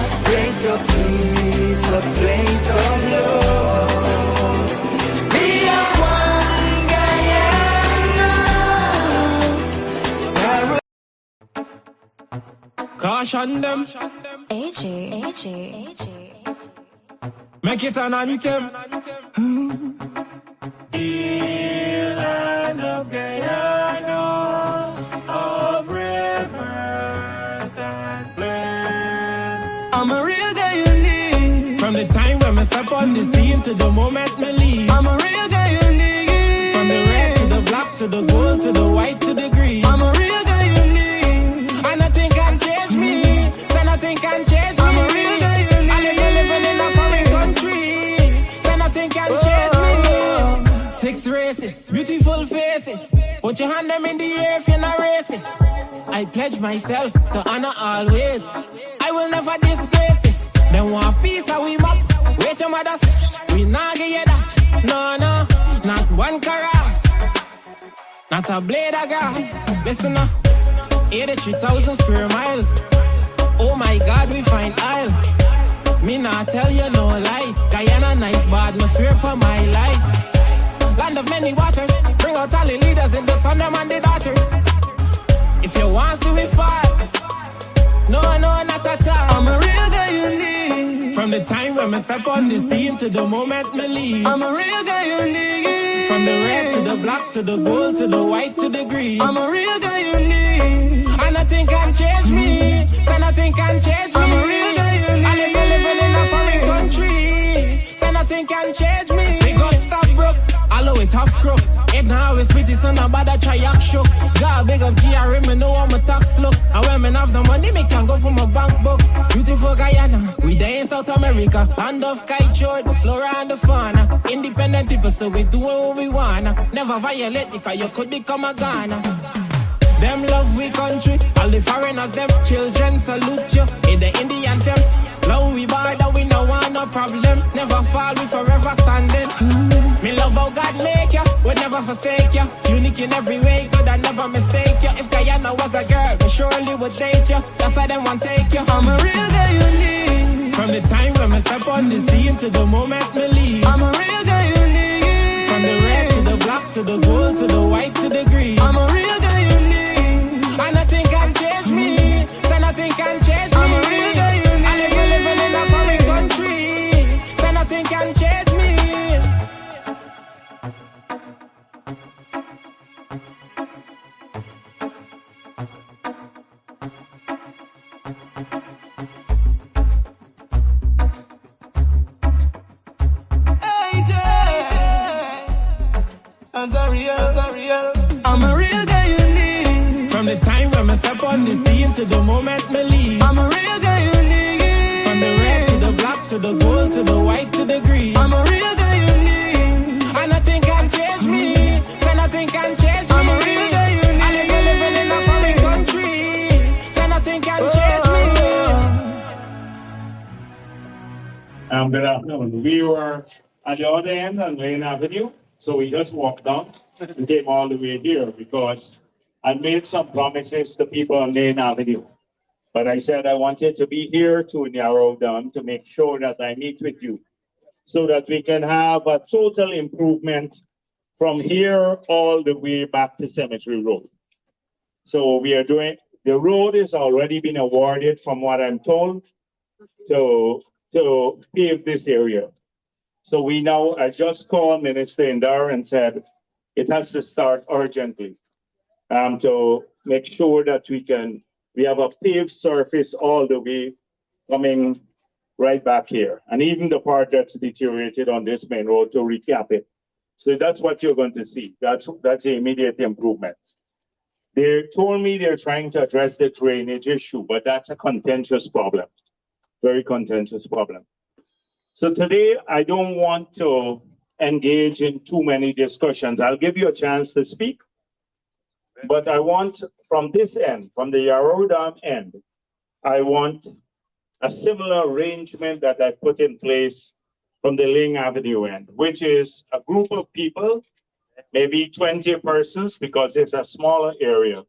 A place of peace, a place of love. We are one Guyana. Caution them. AJ. Make it an anthem. Land of Guyana, of rivers and plains. I'm a real Guyanese. From the time when I step on the scene to the moment me leave. I'm a real Guyanese. From the red to the black to the gold to the white to the green. I'm a real Guyanese. And nothing can change me. So nothing can change me. I'm a real Guyanese. I living in a foreign country. So nothing can change me. 6 races, beautiful faces. Put your hand them in the air if you're not racist. I pledge myself to honor always. I will never disgrace this. Then want peace how we mop. Wait your mothers, we not get you that. No, not one caress. Not a blade of grass. Listen up, 83,000 square miles. Oh my God, we find aisle. Me not tell you no lie. Guyana nice, but me swear for my life. Land of many waters, bring out all the leaders in the son them and the daughters. If you want to, we fight. No, not at all. I'm a real Guyanese. From the time when I step on the scene to the moment me leave. I'm a real Guyanese. From the red to the black to the gold to the white to the green. I'm a real Guyanese. And nothing can change me. So nothing can change me. I'm a real Guyanese. I living in a foreign country. So nothing can change me. Big up stop broke. Allow it tough crook. It now is pretty so nobody try act shook. God big up GRM, me know how my tax look. And when me have the money, me can go for my bank book. Beautiful Guyana, we there in South America. Land of kite, flora and the fauna. Independent people, so we do what we wanna. Never violate because you could become a Ghana. Them love we country, all the foreigners, them children salute you. In the Indian temp, long we border, we no want no problem. Never fall, we forever standing. Me love how God make you, would never forsake you. Unique in every way, God I never mistake you. If Guyana was a girl, we surely would date you. That's why them want take you. I'm a real Guyanese. From the time when I step on the scene to the moment me leave. I'm a real Guyanese. From the red to the black to the gold to the white to the green. I'm a real Guyanese. And nothing can as a real. I'm a real guy you need. From the time when I step on the scene to the moment me leave. I'm a real guy you need. From the red to the black to the gold to the white to the green. I'm a real guy you need. And nothing can change me. So nothing can change me. I'm a real guy you need. I living in a foreign country. So nothing can change me. Good afternoon. We were at the other end on Laing Avenue, so we just walked down and came all the way here because I made some promises to people on Laing Avenue. But I said I wanted to be here to narrow down to make sure that I meet with you so that we can have a total improvement from here all the way back to Cemetery Road. So we are doing, the road is already been awarded from what I'm told to pave this area. So we now, I just called Minister Indar and said it has to start urgently to make sure that we have a paved surface all the way coming right back here. And even the part that's deteriorated on this main road to recap it. So that's what you're going to see. That's the immediate improvement. They told me they're trying to address the drainage issue, but that's a contentious problem, very contentious problem. So today, I don't want to engage in too many discussions. I'll give you a chance to speak, but I want from this end, from the Yarrow Dam end, I want a similar arrangement that I put in place from the Laing Avenue end, which is a group of people, maybe 20 persons, because it's a smaller area,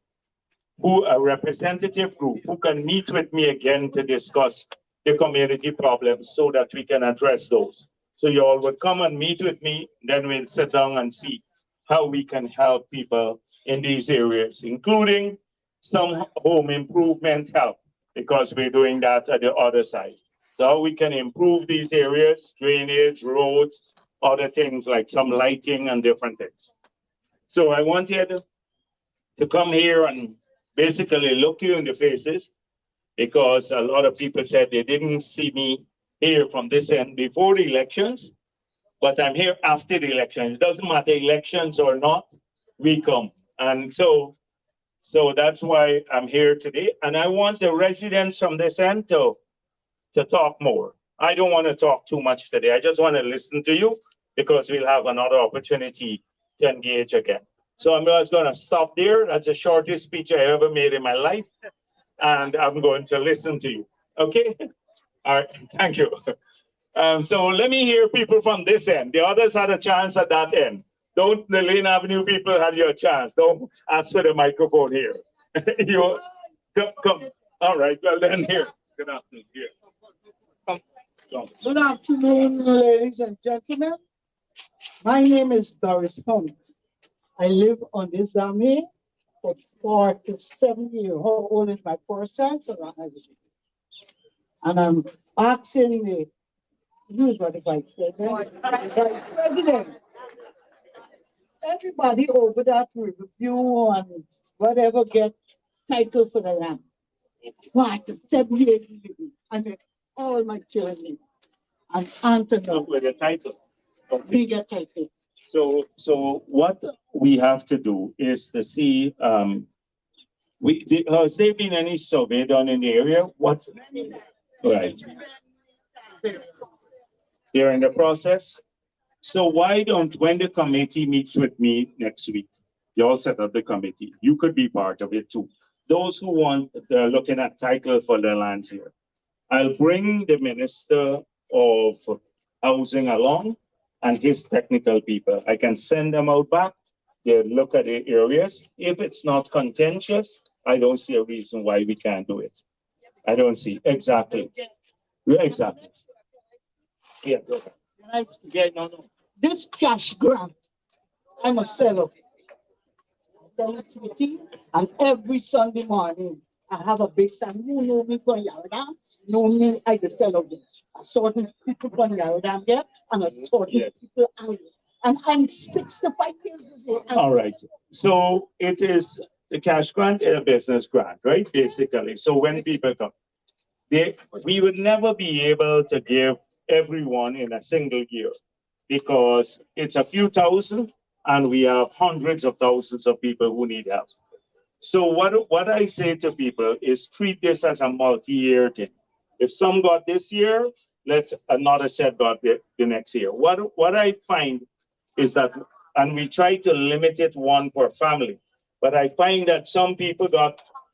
who a representative group who can meet with me again to discuss the community problems so that we can address those. So you all would come and meet with me, then we'll sit down and see how we can help people in these areas, including some home improvement help, because we're doing that at the other side. So how we can improve these areas, drainage, roads, other things like some lighting and different things. So I wanted to come here and basically look you in the faces, because a lot of people said they didn't see me here from this end before the elections, but I'm here after the elections. It doesn't matter elections or not, we come. And so that's why I'm here today. And I want the residents from this end to talk more. I don't want to talk too much today. I just want to listen to you because we'll have another opportunity to engage again. So I'm just going to stop there. That's the shortest speech I ever made in my life. And I'm going to listen to you. Okay? All right. Thank you. So let me hear people from this end. The others had a chance at that end. The Laing Avenue people had your chance. Don't ask for the microphone here. You come. All right. Well, then here. Good afternoon. Here. Come. Good afternoon, ladies and gentlemen. My name is Doris Hunt. I live on this dam here for 47 years. How old is my first child? So and I'm asking the usually vice president, everybody over that review and whatever get title for the land. 47 years and then all my children and Anthony with a title. We get title. So what we have to do is to see, has there been any survey done in the area? What? Right. They're in the process. So why don't, when the committee meets with me next week, you all set up the committee, you could be part of it too. Those who want, they're looking at title for the lands here. I'll bring the Minister of Housing along and his technical people. I can send them out back. They'll look at the areas. If it's not contentious, I don't see a reason why we can't do it. I don't see. Exactly. Yeah, exactly. Yeah, go ahead. Yeah, no. This cash grant, I'm a seller. I sell it to the team, and every Sunday morning, I have a big sign. You know me from Yaradam, know me, I the seller. A certain people from Yaradam there, and a certain people out. And I'm 65 years old. All right. So it is the cash grant and a business grant, right? Basically. So when people come, we would never be able to give everyone in a single year because it's a few thousand and we have hundreds of thousands of people who need help. So what I say to people is treat this as a multi-year thing. If some got this year, let another set got the next year. What I find is that, and we try to limit it one per family, but I find that some people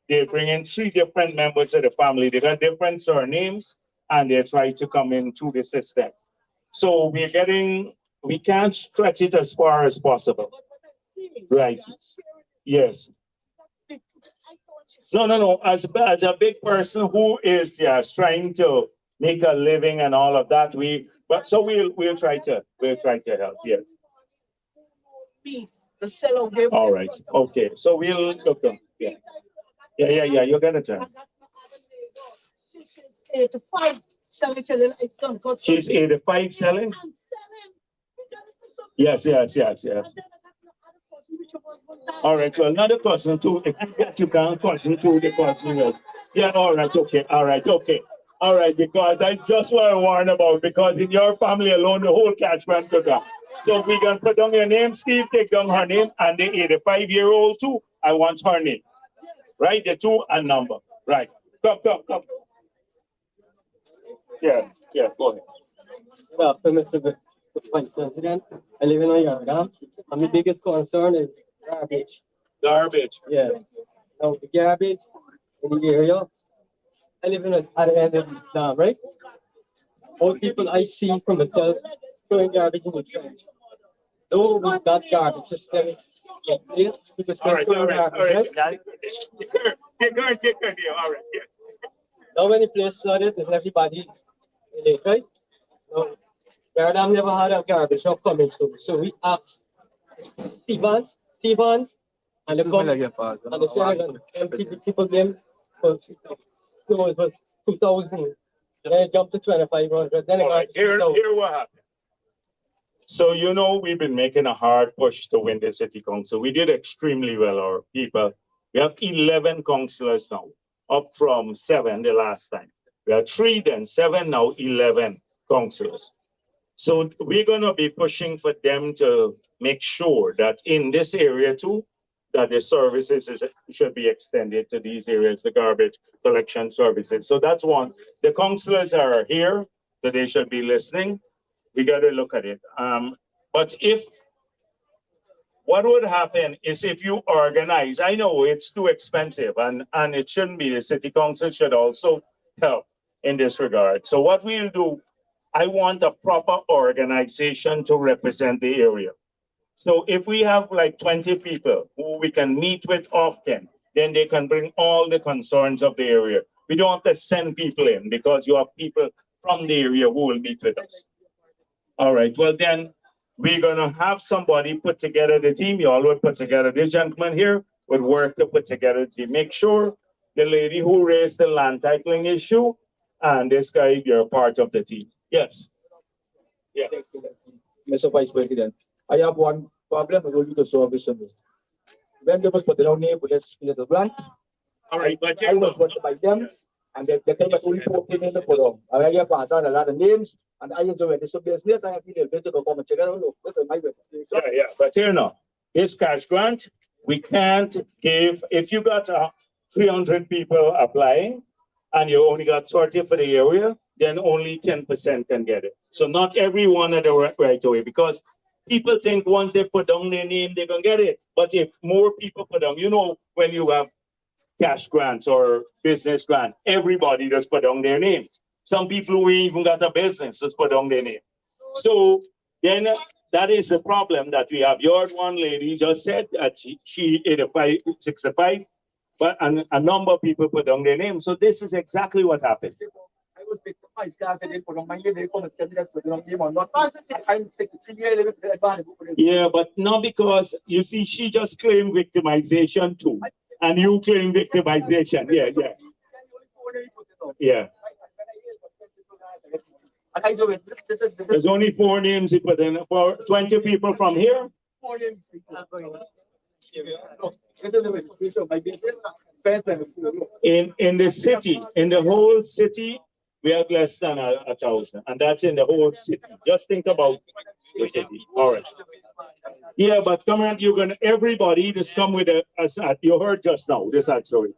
they bring in 3 different members of the family. They got different surnames, and they try to come in through the system. So we can't stretch it as far as possible. Right. Yes. No. As a big person who is trying to make a living and all of that, we'll try to help. Yes. All right. Okay. So we'll look up. Yeah. You're gonna turn. She's 85 selling. Yes. All right, well, another question too. If you get you can question too, the question is. Yeah, all right, okay. All right, because I just want to warn about, because in your family alone, the whole catchment could come. So if we can put down your name, Steve, take down her name, and the 85-year-old too, I want her name. Right, the 2 and number. Right, come. Yeah, go ahead. Good afternoon, Mr. Vice President. I live in a yard, and the biggest concern is garbage. Garbage? Yeah. Now, the garbage in the area, I live at the end of the dam, right? All people I see from myself throwing garbage in the trash. Though with that garbage system, people still throwing garbage, right? Take her deal, all right, yeah. Now when the place flooded, there's everybody in it, right? Now, Yardam never had a garbage truck coming through, so we asked C-Vans, and the sheriff empty people them for so it was 2,000. Then it jumped to 2,500. Then here what happened. So we've been making a hard push to win the city council. We did extremely well, our people. We have 11 councillors now, up from 7 the last time. We had 3 then, 7 now, 11 councillors. So we're going to be pushing for them to make sure that in this area too, that the services should be extended to these areas, the garbage collection services. So that's one. The councillors are here, so they should be listening. We got to look at it. But what would happen is if you organize, I know it's too expensive and it shouldn't be, the city council should also help in this regard. So what we'll do, I want a proper organization to represent the area. So if we have like 20 people who we can meet with often, then they can bring all the concerns of the area. We don't have to send people in because you have people from the area who will meet with us. All right, well then we're gonna have somebody put together the team. You all would put together, this gentleman here would work to put together the team. Make sure the lady who raised the land titling issue and this guy, you're part of the team. Yes. Yeah. Mr. Vice President, I have one problem I want you to solve this. When they was putting our name with this little grant, all right, but I was going to buy them, and they tell me only 14 in the photo. I have passed on a lot of names, and I enjoy this business. I have been a visitor from a channel. Look, this is my business. Yeah, but here now, this cash grant, we can't give, if you got 300 people applying, and you only got 30 for the area, then only 10% can get it. So not everyone at the right away, because people think once they put down their name, they're going to get it. But if more people put down, when you have cash grants or business grant, everybody just put down their names. Some people who even got a business just put down their name. So then that is the problem that we have. Your one lady just said that she 85, 65, but a number of people put down their name. So this is exactly what happened. Yeah, but not because, you see, she just claimed victimization too. And you claim victimization. Yeah. There's only 4 names he put in for 20 people from here. In the city, in the whole city, we have less than 1,000, and that's in the whole city. Just think about the city. All right. Yeah, but come on, you're gonna everybody just come with a you heard just now, this sorry.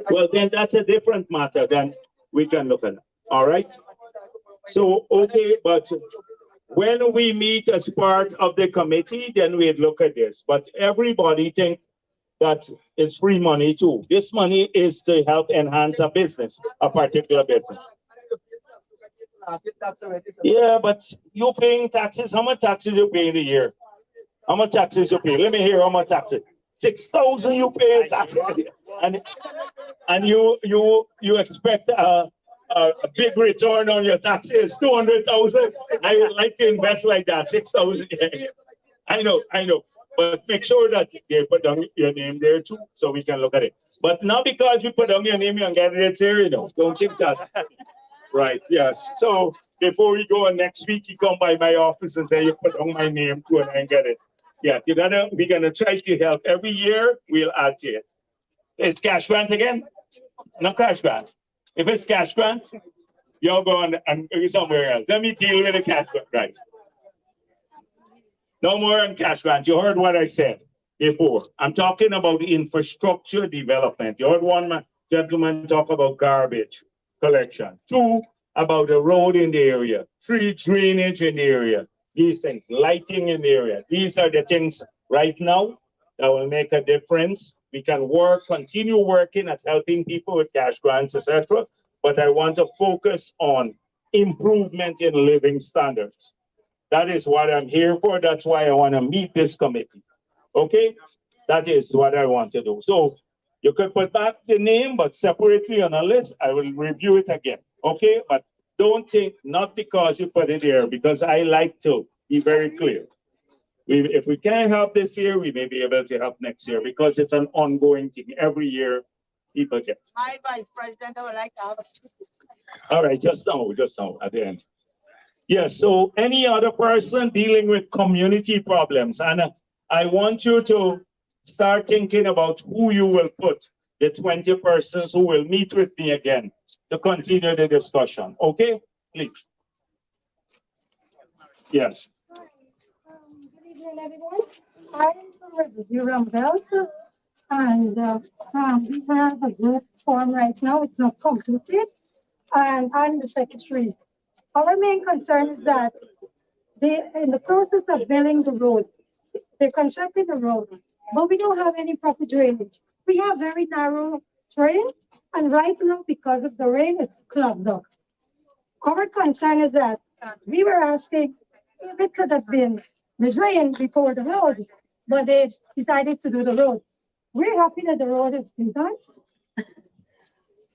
Well, then that's a different matter. Then we can look at it. All right. So okay, but when we meet as part of the committee, then we'd look at this. But everybody think that is free money too. This money is to help enhance a business, a particular business. Yeah, but you're paying taxes. How much taxes you pay in a year? How much taxes you pay? Let me hear how much taxes. 6,000 you pay taxes, and you expect a big return on your taxes. 200,000. I would like to invest like that. 6,000. I know. But make sure that they put down your name there too, so we can look at it. But not because you put down your name, you can get it here, Don't think that. Right, yes. So before we go next week, you come by my office and say you put down my name too and I get it. Yeah, we're gonna try to help. Every year we'll add to it. It's cash grant again? No cash grant. If it's cash grant, you're going and somewhere else. Let me deal with the cash grant, right? No more on cash grant. You heard what I said before. I'm talking about infrastructure development. You heard one gentleman talk about garbage collection. 2, about the road in the area. 3, drainage in the area. These things, lighting in the area. These are the things right now that will make a difference. We can continue working at helping people with cash grants, etc. But I want to focus on improvement in living standards. That is what I'm here for. That's why I want to meet this committee. Okay? That is what I want to do. So you could put back the name, but separately on a list, I will review it again. Okay? But don't think, not because you put it there, because I like to be very clear. If we can't help this year, we may be able to help next year because it's an ongoing thing. Every year, people get. My Vice President, I would like to have a speech. All right, just now, at the end. Yes, so any other person dealing with community problems, and I want you to start thinking about who you will put, the 20 persons who will meet with me again to continue the discussion. Okay, please. Yes. Good evening, everyone. I am from Riverview Belt, and we have a group form right now. It's not completed, and I'm the secretary. Our main concern is that in the process of building the road, they're constructing the road, but we don't have any proper drainage. We have very narrow drain, and right now, because of the rain, it's clogged up. Our concern is that we were asking if it could have been the drain before the road, but they decided to do the road. We're happy that the road has been done.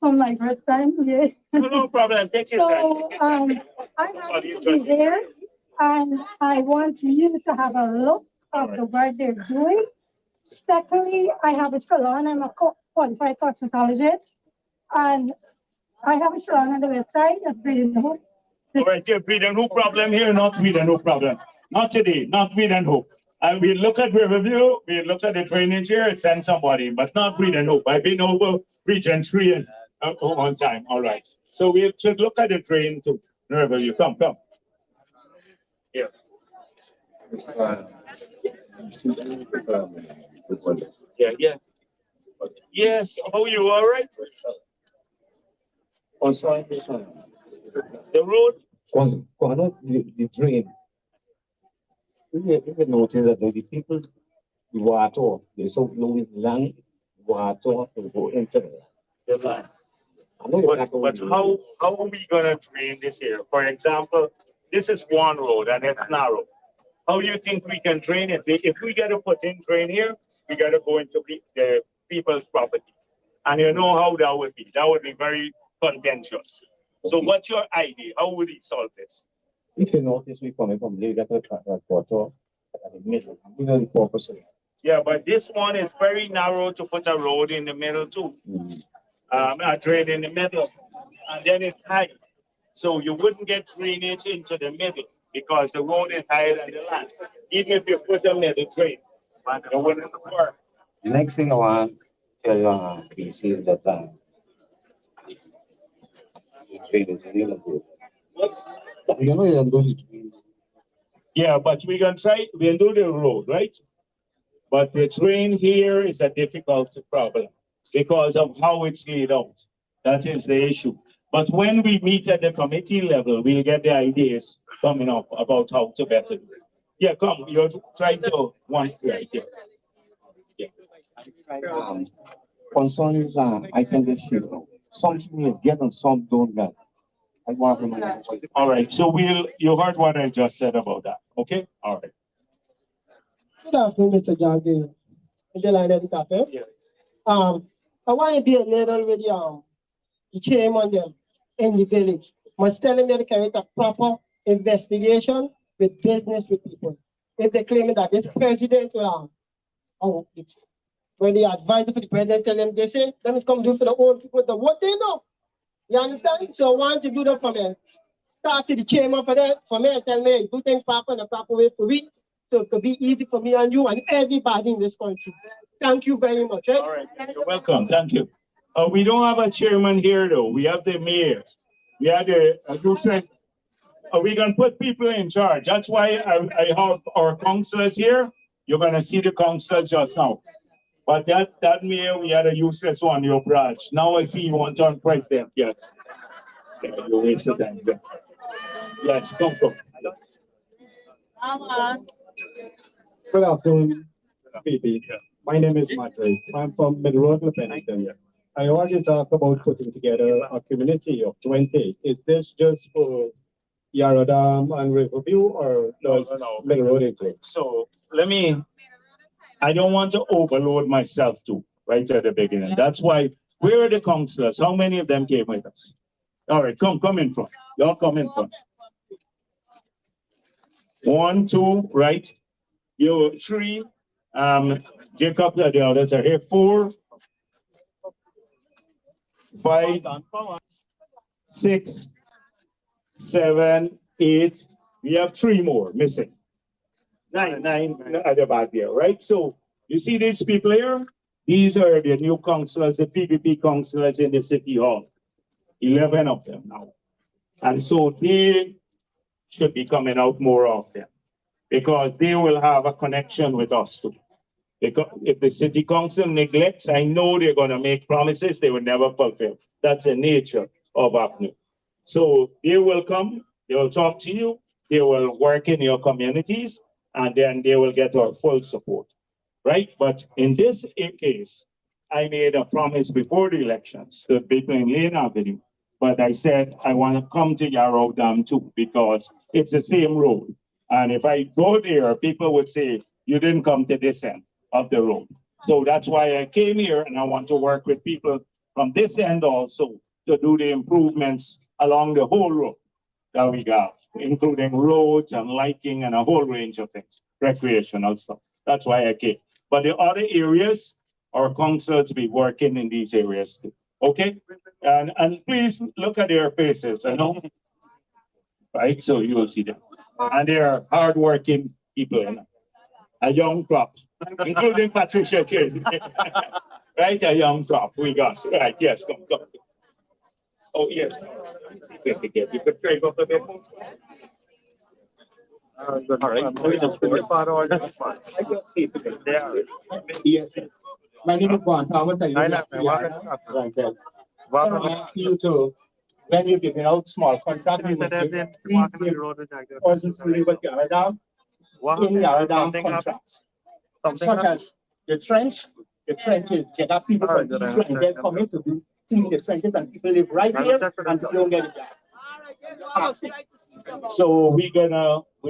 From my first time today. No problem. Take your time. I'm happy to be here, and I want you to have a look of the work they're doing. Secondly, I have a salon. I'm a qualified cosmetologist, and I have a salon on the website at Breeding Hope. All right, you're Breeding Hope problem here, not Breeding Hope problem. Not today, not Breeding Hope. And we look at Riverview, we look at the drainage here, it's send somebody, but not Breeding Hope. I've been over Region 3 and one time. All right. So we should look at the drain to Riverview. Come. Yeah. Yeah. Yes. How are you? All right. Also, the road. The drain. You notice that the people, the water, there's so long land, water will go into the land. But how are we gonna drain this here? For example, this is one road and it's narrow. How do you think we can drain it? If we gotta put in drain here, we gotta go into the people's property. And you know how that would be. That would be very contentious. So what's your idea? How would we solve this? If you notice, we coming from there, got a water at the middle, the purpose. Yeah, but this one is very narrow to put a road in the middle too. A drain in the middle, and then it's high. So you wouldn't get drainage into the middle because the road is higher than the land. Even if you put a middle drain, it wouldn't work. The next thing I want to tell you, PC, is that the drain is really good. You know, you don't do the drains. Yeah, but we're gonna try, we'll do the road, right? But the train here is a difficult problem because of how it's laid out. That is the issue. But when we meet at the committee level, we'll get the ideas coming up about how to better do it. Yeah, come, you're trying to one, right, yes. Concerning I think this should know. Something is getting, some don't get. I want to know. All right, so you heard what I just said about that, okay? All right. Good afternoon, Mr. Jagdeo. The line at the cafe. Yeah. I want to be a little with the chairman them in the village. Must tell them they carry a proper investigation with business with people. If they claim that the president will when the advisor for the president tell them, they say, let me come do for the old people the what they know. You understand? So I want to do that for me. Talk to the chairman for that, for me and tell me do things proper in the proper way for me. So it could be easy for me and you and everybody in this country. Thank you very much. Right? All right, you're welcome. Thank you. We don't have a chairman here though. We have the mayor. We have the, as you said, we can put people in charge. That's why I have our councillors here. You're gonna see the councillors just now. But that mayor, we had a useless one, your branch. Now I see you want to turn president. Yes. Yeah, you wasted time. Yeah. Yes, come. Good afternoon, PP. My name is Madrid. I'm from Middle Road, Lieutenant. I want to talk about putting together a community of 20. Is this just for Yaradam and Riverview or does Middle Road include? So I don't want to overload myself too, right at the beginning. That's why, where are the councillors? How many of them came with us? All right, come in front. Y'all come in front. 1, 2, right? You 3. Jacob, the others are here. 4, 5, 6, 7, 8. We have 3 more missing. 9 at the back there, right? So you see these people here? These are the new councillors, the PPP councillors in the city hall. 11 of them now. And so they should be coming out more often because they will have a connection with us too. Because if the city council neglects, I know they're going to make promises they will never fulfill. That's the nature of APNU. So they will come, they will talk to you, they will work in your communities, and then they will get our full support, right? But in this case, I made a promise before the elections to between Laing Avenue, but I said I want to come to Yarrow Dam too because it's the same road. And if I go there, people would say, you didn't come to this end of the road. So that's why I came here and I want to work with people from this end also to do the improvements along the whole road that we got, including roads and lighting and a whole range of things, recreational stuff. That's why I came. But the other areas, our councils be working in these areas too. Okay? And please look at their faces, you know? Right? So you will see them. And they are hardworking people, you know? A young crop, including Patricia here. Right? A young crop we got. Right, yes, come. Oh, yes. You could trade up a bit. All right. So we just put the part or the part. Yes. My name is Juan Thomas. I ask you to, when you're giving out small contracts, please give urgently with Yaradam in Yaradam contracts. Such as the trenches, get up people from East and then come in to do clean the trenches and people live right here and they don't get it back. So we're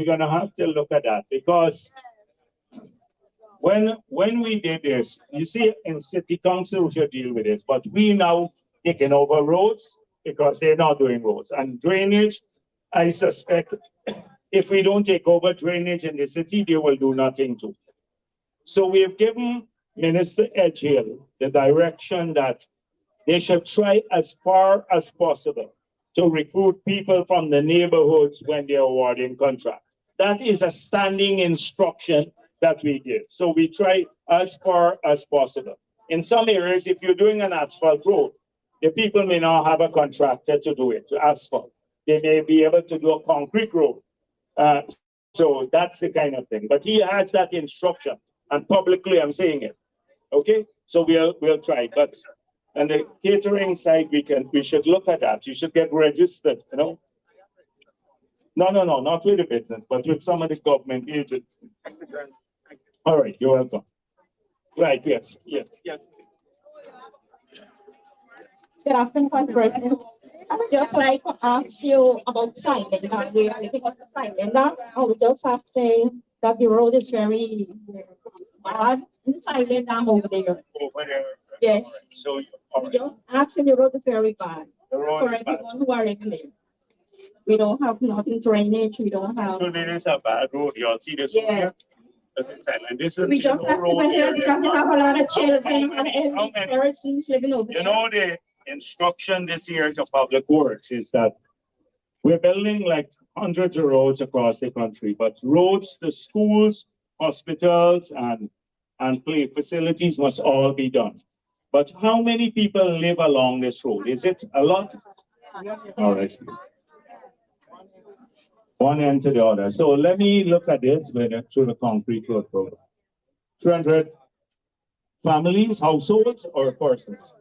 gonna have to look at that because when we did this, you see, in city council we should deal with this, but we now taking over roads because they're not doing roads and drainage. I suspect if we don't take over drainage in the city, they will do nothing too. So we have given Minister Edgehill the direction that they should try as far as possible to recruit people from the neighborhoods when they're awarding contracts. That is a standing instruction that we give. So we try as far as possible. In some areas, if you're doing an asphalt road, the people may not have a contractor to do it, to asphalt. They may be able to do a concrete road. So that's the kind of thing. But he has that instruction, and publicly I'm saying it. Okay, so we'll try. But on the catering side, we should look at that. You should get registered. You know. No, not with the business, but with some of the government agencies. All right, you're welcome. Right, yes. Good afternoon, President. I would just like to ask you about silent. We are looking at the silent. I would just have to say that the road is very bad in the silent dam over there. Over there. Yes. So we just asking the road is very bad. The road for is bad. everyone who are living there. We don't have nothing drainage. We don't have. So there is a bad road. You'll see this. Yes. And this is We just have to be here because we have a lot of children and elderly persons living over there. You know, the instruction this year to Public Works is that we're building like hundreds of roads across the country, but roads to schools, hospitals, and play facilities must all be done. But how many people live along this road? Is it a lot? All right. One end to the other. So let me look at this through the concrete road program. 200 families, households, or persons?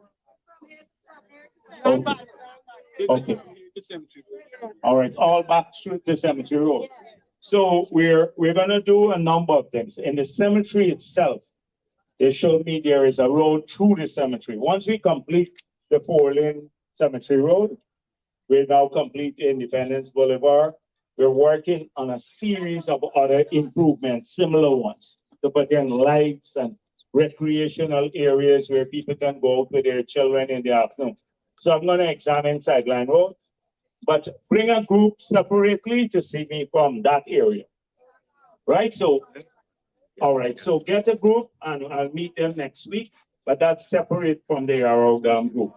Okay. All right, all back straight to Cemetery Road. So we're gonna do a number of things. In the cemetery itself, they showed me there is a road through the cemetery. Once we complete the 4-lane Cemetery Road, we now complete Independence Boulevard. We're working on a series of other improvements, similar ones, to put in lights and recreational areas where people can go out with their children in the afternoon. So I'm going to examine Sideline Road, but bring a group separately to see me from that area. Right? So, all right. So get a group and I'll meet them next week, but that's separate from the Arrow group.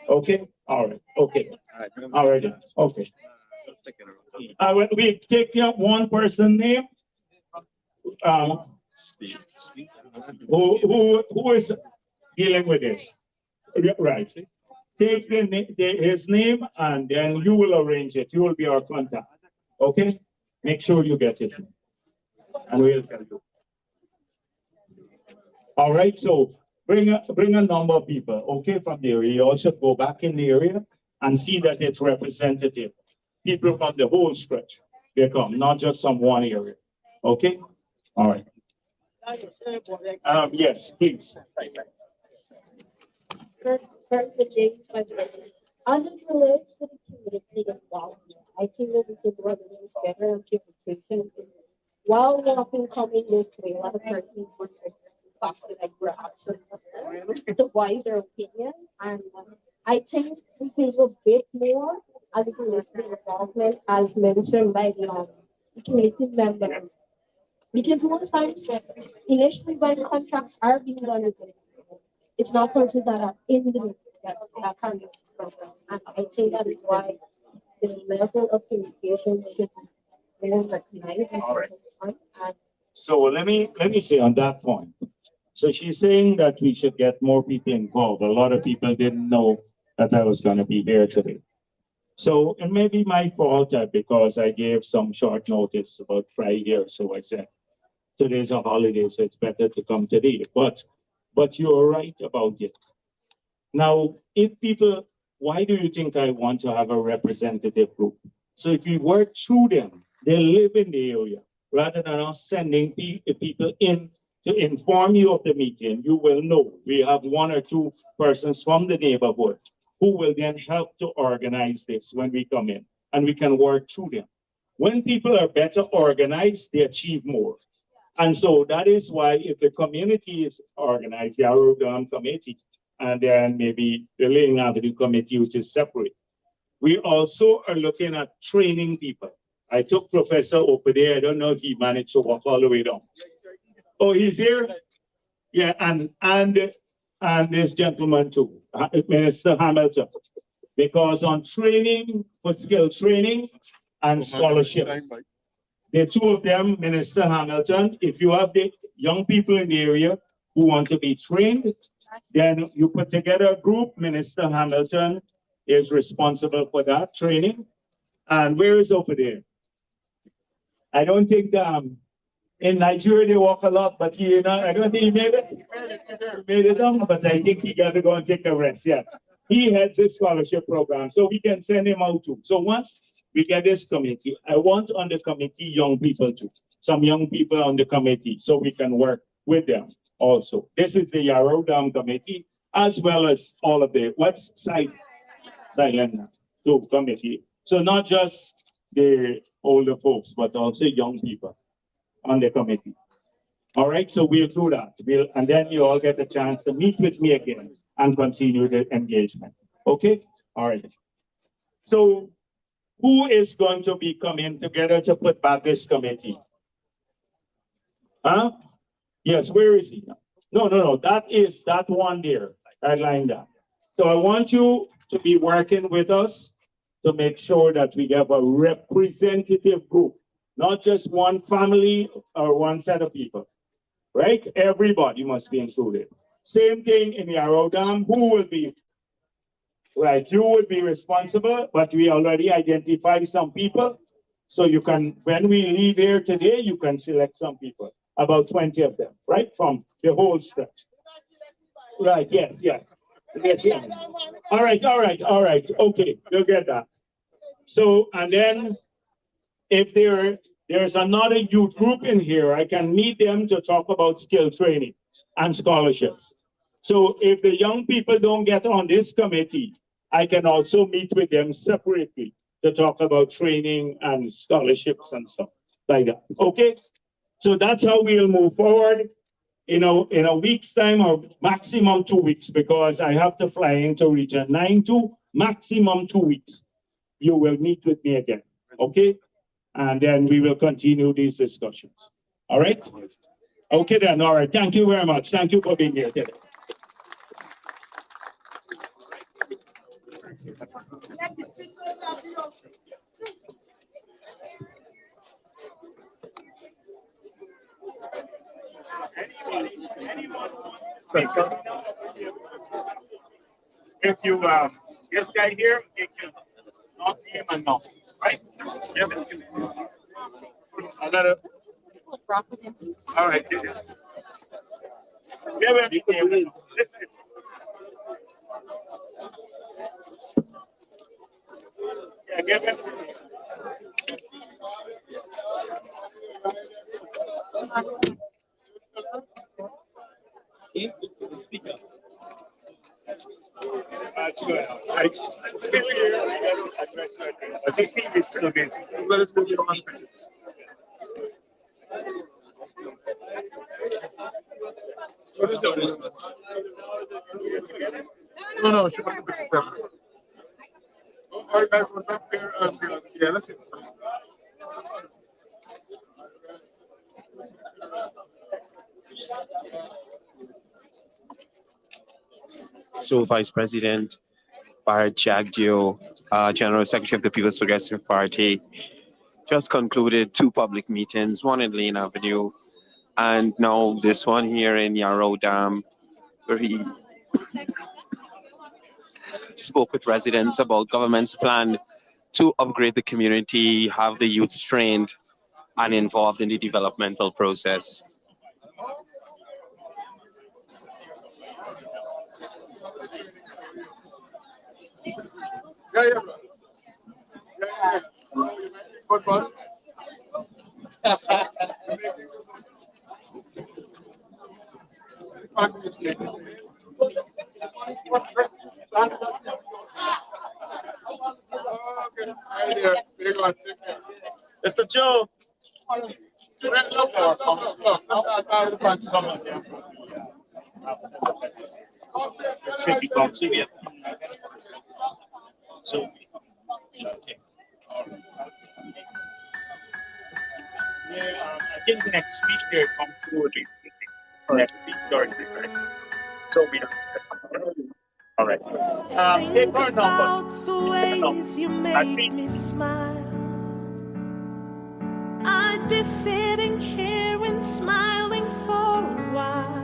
Okay? All right. Okay. All right. Okay. We take one person name. Who is dealing with this? Right. Take his name and then you will arrange it. You will be our contact. Okay? Make sure you get it. And we'll tell you. All right, so bring a number of people, okay, from the area. You also go back in the area and see that it's representative. People from the whole stretch, they come, not just from one area. Okay? All right. Yes, please. As it relates to the community involvement, I think that we could organize better communication. While walking coming this way, a lot of persons were like perhaps to voice their opinion, and I think we can do a bit more as it relates to involvement, as mentioned by the community members. Because most times, initially when contracts are being done, it's not persons that are in the that can be program. And I think that is why the level of communication should be more recognized and focused on. And so let me say on that point. So she's saying that we should get more people involved. A lot of people didn't know that I was going to be here today. So it may be my fault because I gave some short notice about Friday or so. I said, today's a holiday, so it's better to come today. But you're right about it. Now, if people, why do you think I want to have a representative group? So if we work through them, they live in the area, rather than us sending people in to inform you of the meeting, you will know. We have one or two persons from the neighborhood who will then help to organize this when we come in, and we can work through them. When people are better organized, they achieve more. And so that is why if the community is organized, the Arrow Committee, and then maybe the Laing Avenue Committee, which is separate. We also are looking at training people. I took Professor over there. I don't know if he managed to walk all the way down. Oh, he's here? Yeah, and this gentleman too, Minister Hamilton. Because on training, for skill training and scholarships, the two of them, Minister Hamilton, if you have the young people in the area who want to be trained, then you put together a group. Minister Hamilton is responsible for that training. And where is over there? I don't think in Nigeria they walk a lot, but I don't think he made it. He made it down, but I think he got to go and take a rest. Yes, he heads his scholarship program, so we can send him out too. So once we get this committee, I want on the committee young people too. Some young people on the committee, so we can work with them also. This is the Yarrow Dam committee, as well as all of the silent committee. So not just the older folks, but also young people on the committee. All right, so we'll do that. And then you all get a chance to meet with me again and continue the engagement. Okay? All right. So who is going to be coming together to put back this committee? Huh? Yes, where is he? No. That is that one there. I lined up. So I want you to be working with us to make sure that we have a representative group, not just one family or one set of people, right? Everybody must be included. Same thing in Yarrow Dam. Who will be? Right, you would be responsible, but we already identified some people. So you can, when we leave here today, you can select some people, about 20 of them, right? From the whole stretch. Right, yes. All right. Okay, you'll get that. So, and then if there's another youth group in here, I can meet them to talk about skill training and scholarships. So if the young people don't get on this committee, I can also meet with them separately to talk about training and scholarships and stuff like that. Okay? So that's how we'll move forward in a week's time or maximum 2 weeks, because I have to fly into Region 9 to maximum 2 weeks. You will meet with me again. Okay? And then we will continue these discussions. All right? Okay then. All right. Thank you very much. Thank you for being here today. If you this guy here, it can not name and not, right? Yep. I gotta. All right. Give him. Listen. Yeah, give him. Speak up. That's good. I still here. But you see, we still get relatively long minutes. What is it? No, she went to the separate. All right, guys, what's up there? Yeah, let's see. So Vice President Jagdeo, General Secretary of the People's Progressive Party, just concluded 2 public meetings, one in Laing Avenue, and now this one here in Yarrow Dam, where he spoke with residents about government's plan to upgrade the community, have the youth trained and involved in the developmental process. Yeah. Good boss. Mr. Joe. So, I think next week there comes to this meeting. Correct. Thursday, correct. So we don't. All right. Take our number. I think. I'd be sitting here and smiling for a while.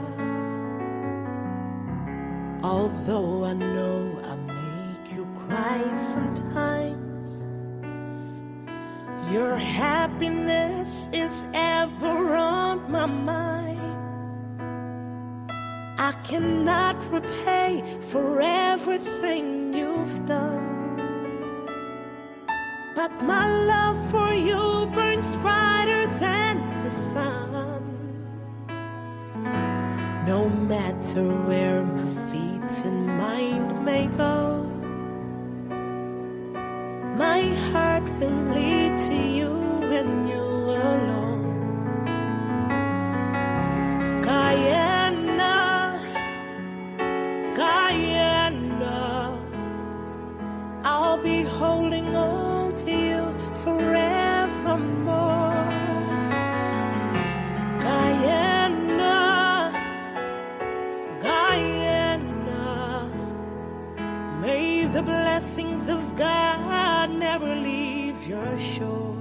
Although I know I make you cry sometimes, Your happiness is ever on my mind. I cannot repay for everything you've done, but my love for you burns brighter than the sun. No matter where my feet and mind may go, my heart will lead to you and you alone. Guyana, Guyana, I'll be holding on to you forevermore. Guyana, Guyana, may the blessings of God never leave your shore.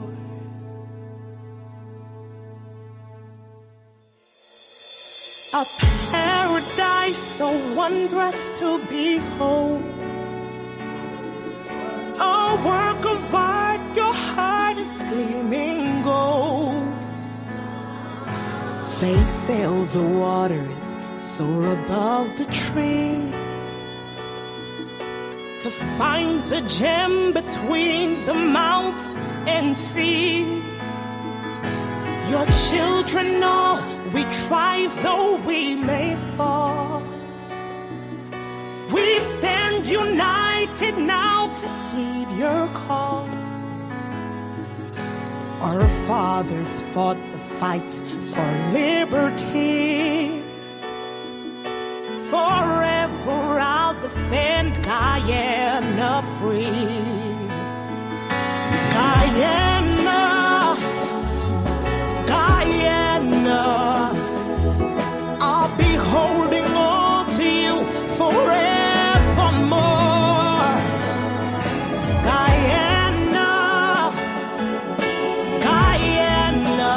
A paradise so wondrous to behold, a work of art, your heart is gleaming gold. They sail the waters, soar above the trees, to find the gem between the mountains and seas. Your children know we try though we may fall. We stand united now to heed your call. Our fathers fought the fights for liberty. Forever I'll defend Guyana free. Guyana, Guyana, I'll be holding on to you forevermore. Guyana, Guyana,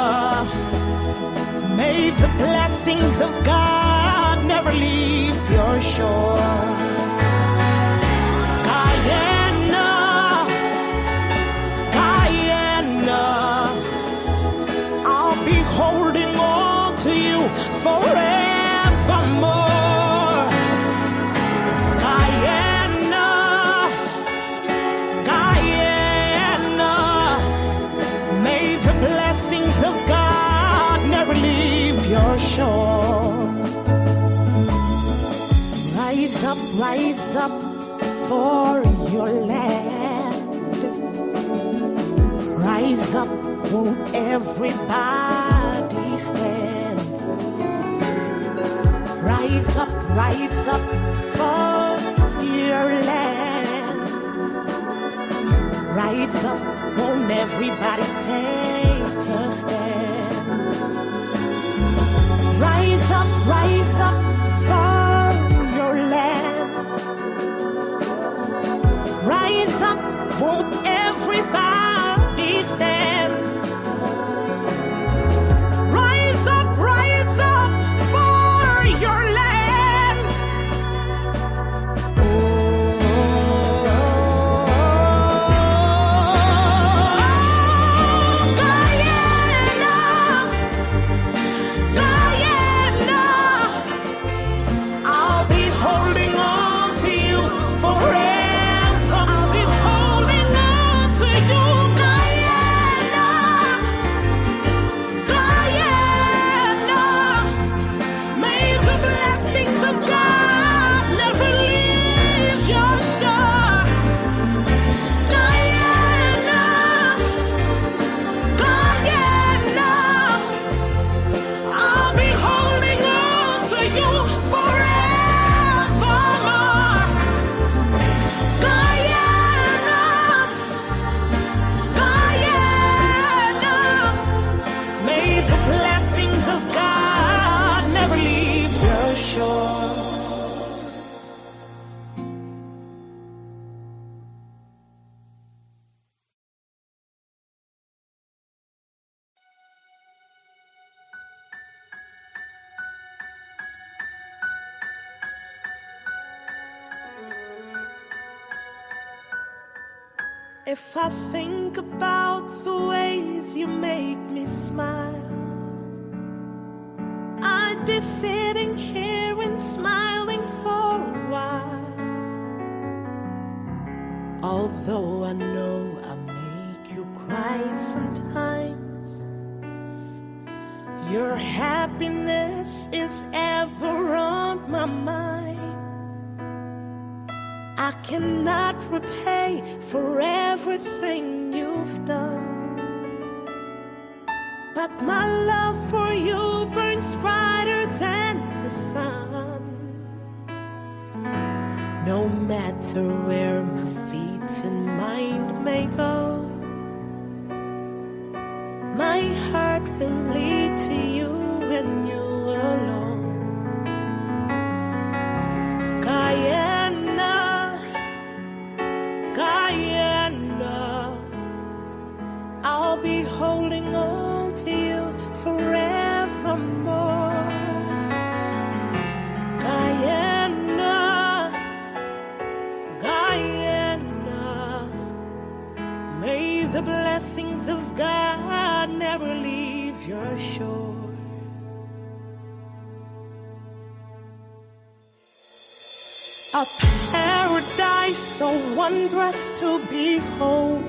may the blessings of God never leave your shore. Guyana, Guyana, I'll be holding on to you forevermore. Guyana, Guyana, may the blessings of God never leave your shore. Rise up for your land. Rise up, won't everybody stand? Rise up for your land. Rise up, won't everybody take a stand? Rise up for your land. Rise up, won't everybody stand? Rise up for your land. Guyana, Guyana, I'll be holding on to you forever. I'll be holding on to you, Guyana, Guyana. May the blessings of God never leave your shore. Guyana, Guyana, I'll be holding on to you forevermore. Guyana, Guyana, may the blessings of God never leave your shore. If I think about the way 'cause you make me smile. I'd be sitting here and smiling for a while. Although I know I make you cry sometimes, your happiness is ever on my mind. I cannot repay for everything you've done, but my love for you burns brighter than the sun. No matter where my feet and mind may go, my heart will lead to you and you alone. Guyana, Guyana, I'll be holding on to you forevermore. Guyana, Guyana, may the blessings of God never leave your shore. A paradise so wondrous to behold,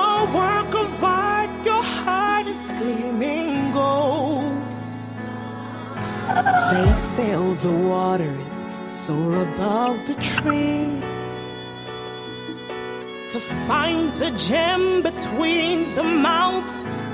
a work of art, your heart is gleaming gold. They sail the waters, soar above the trees, to find the gem between the mountains.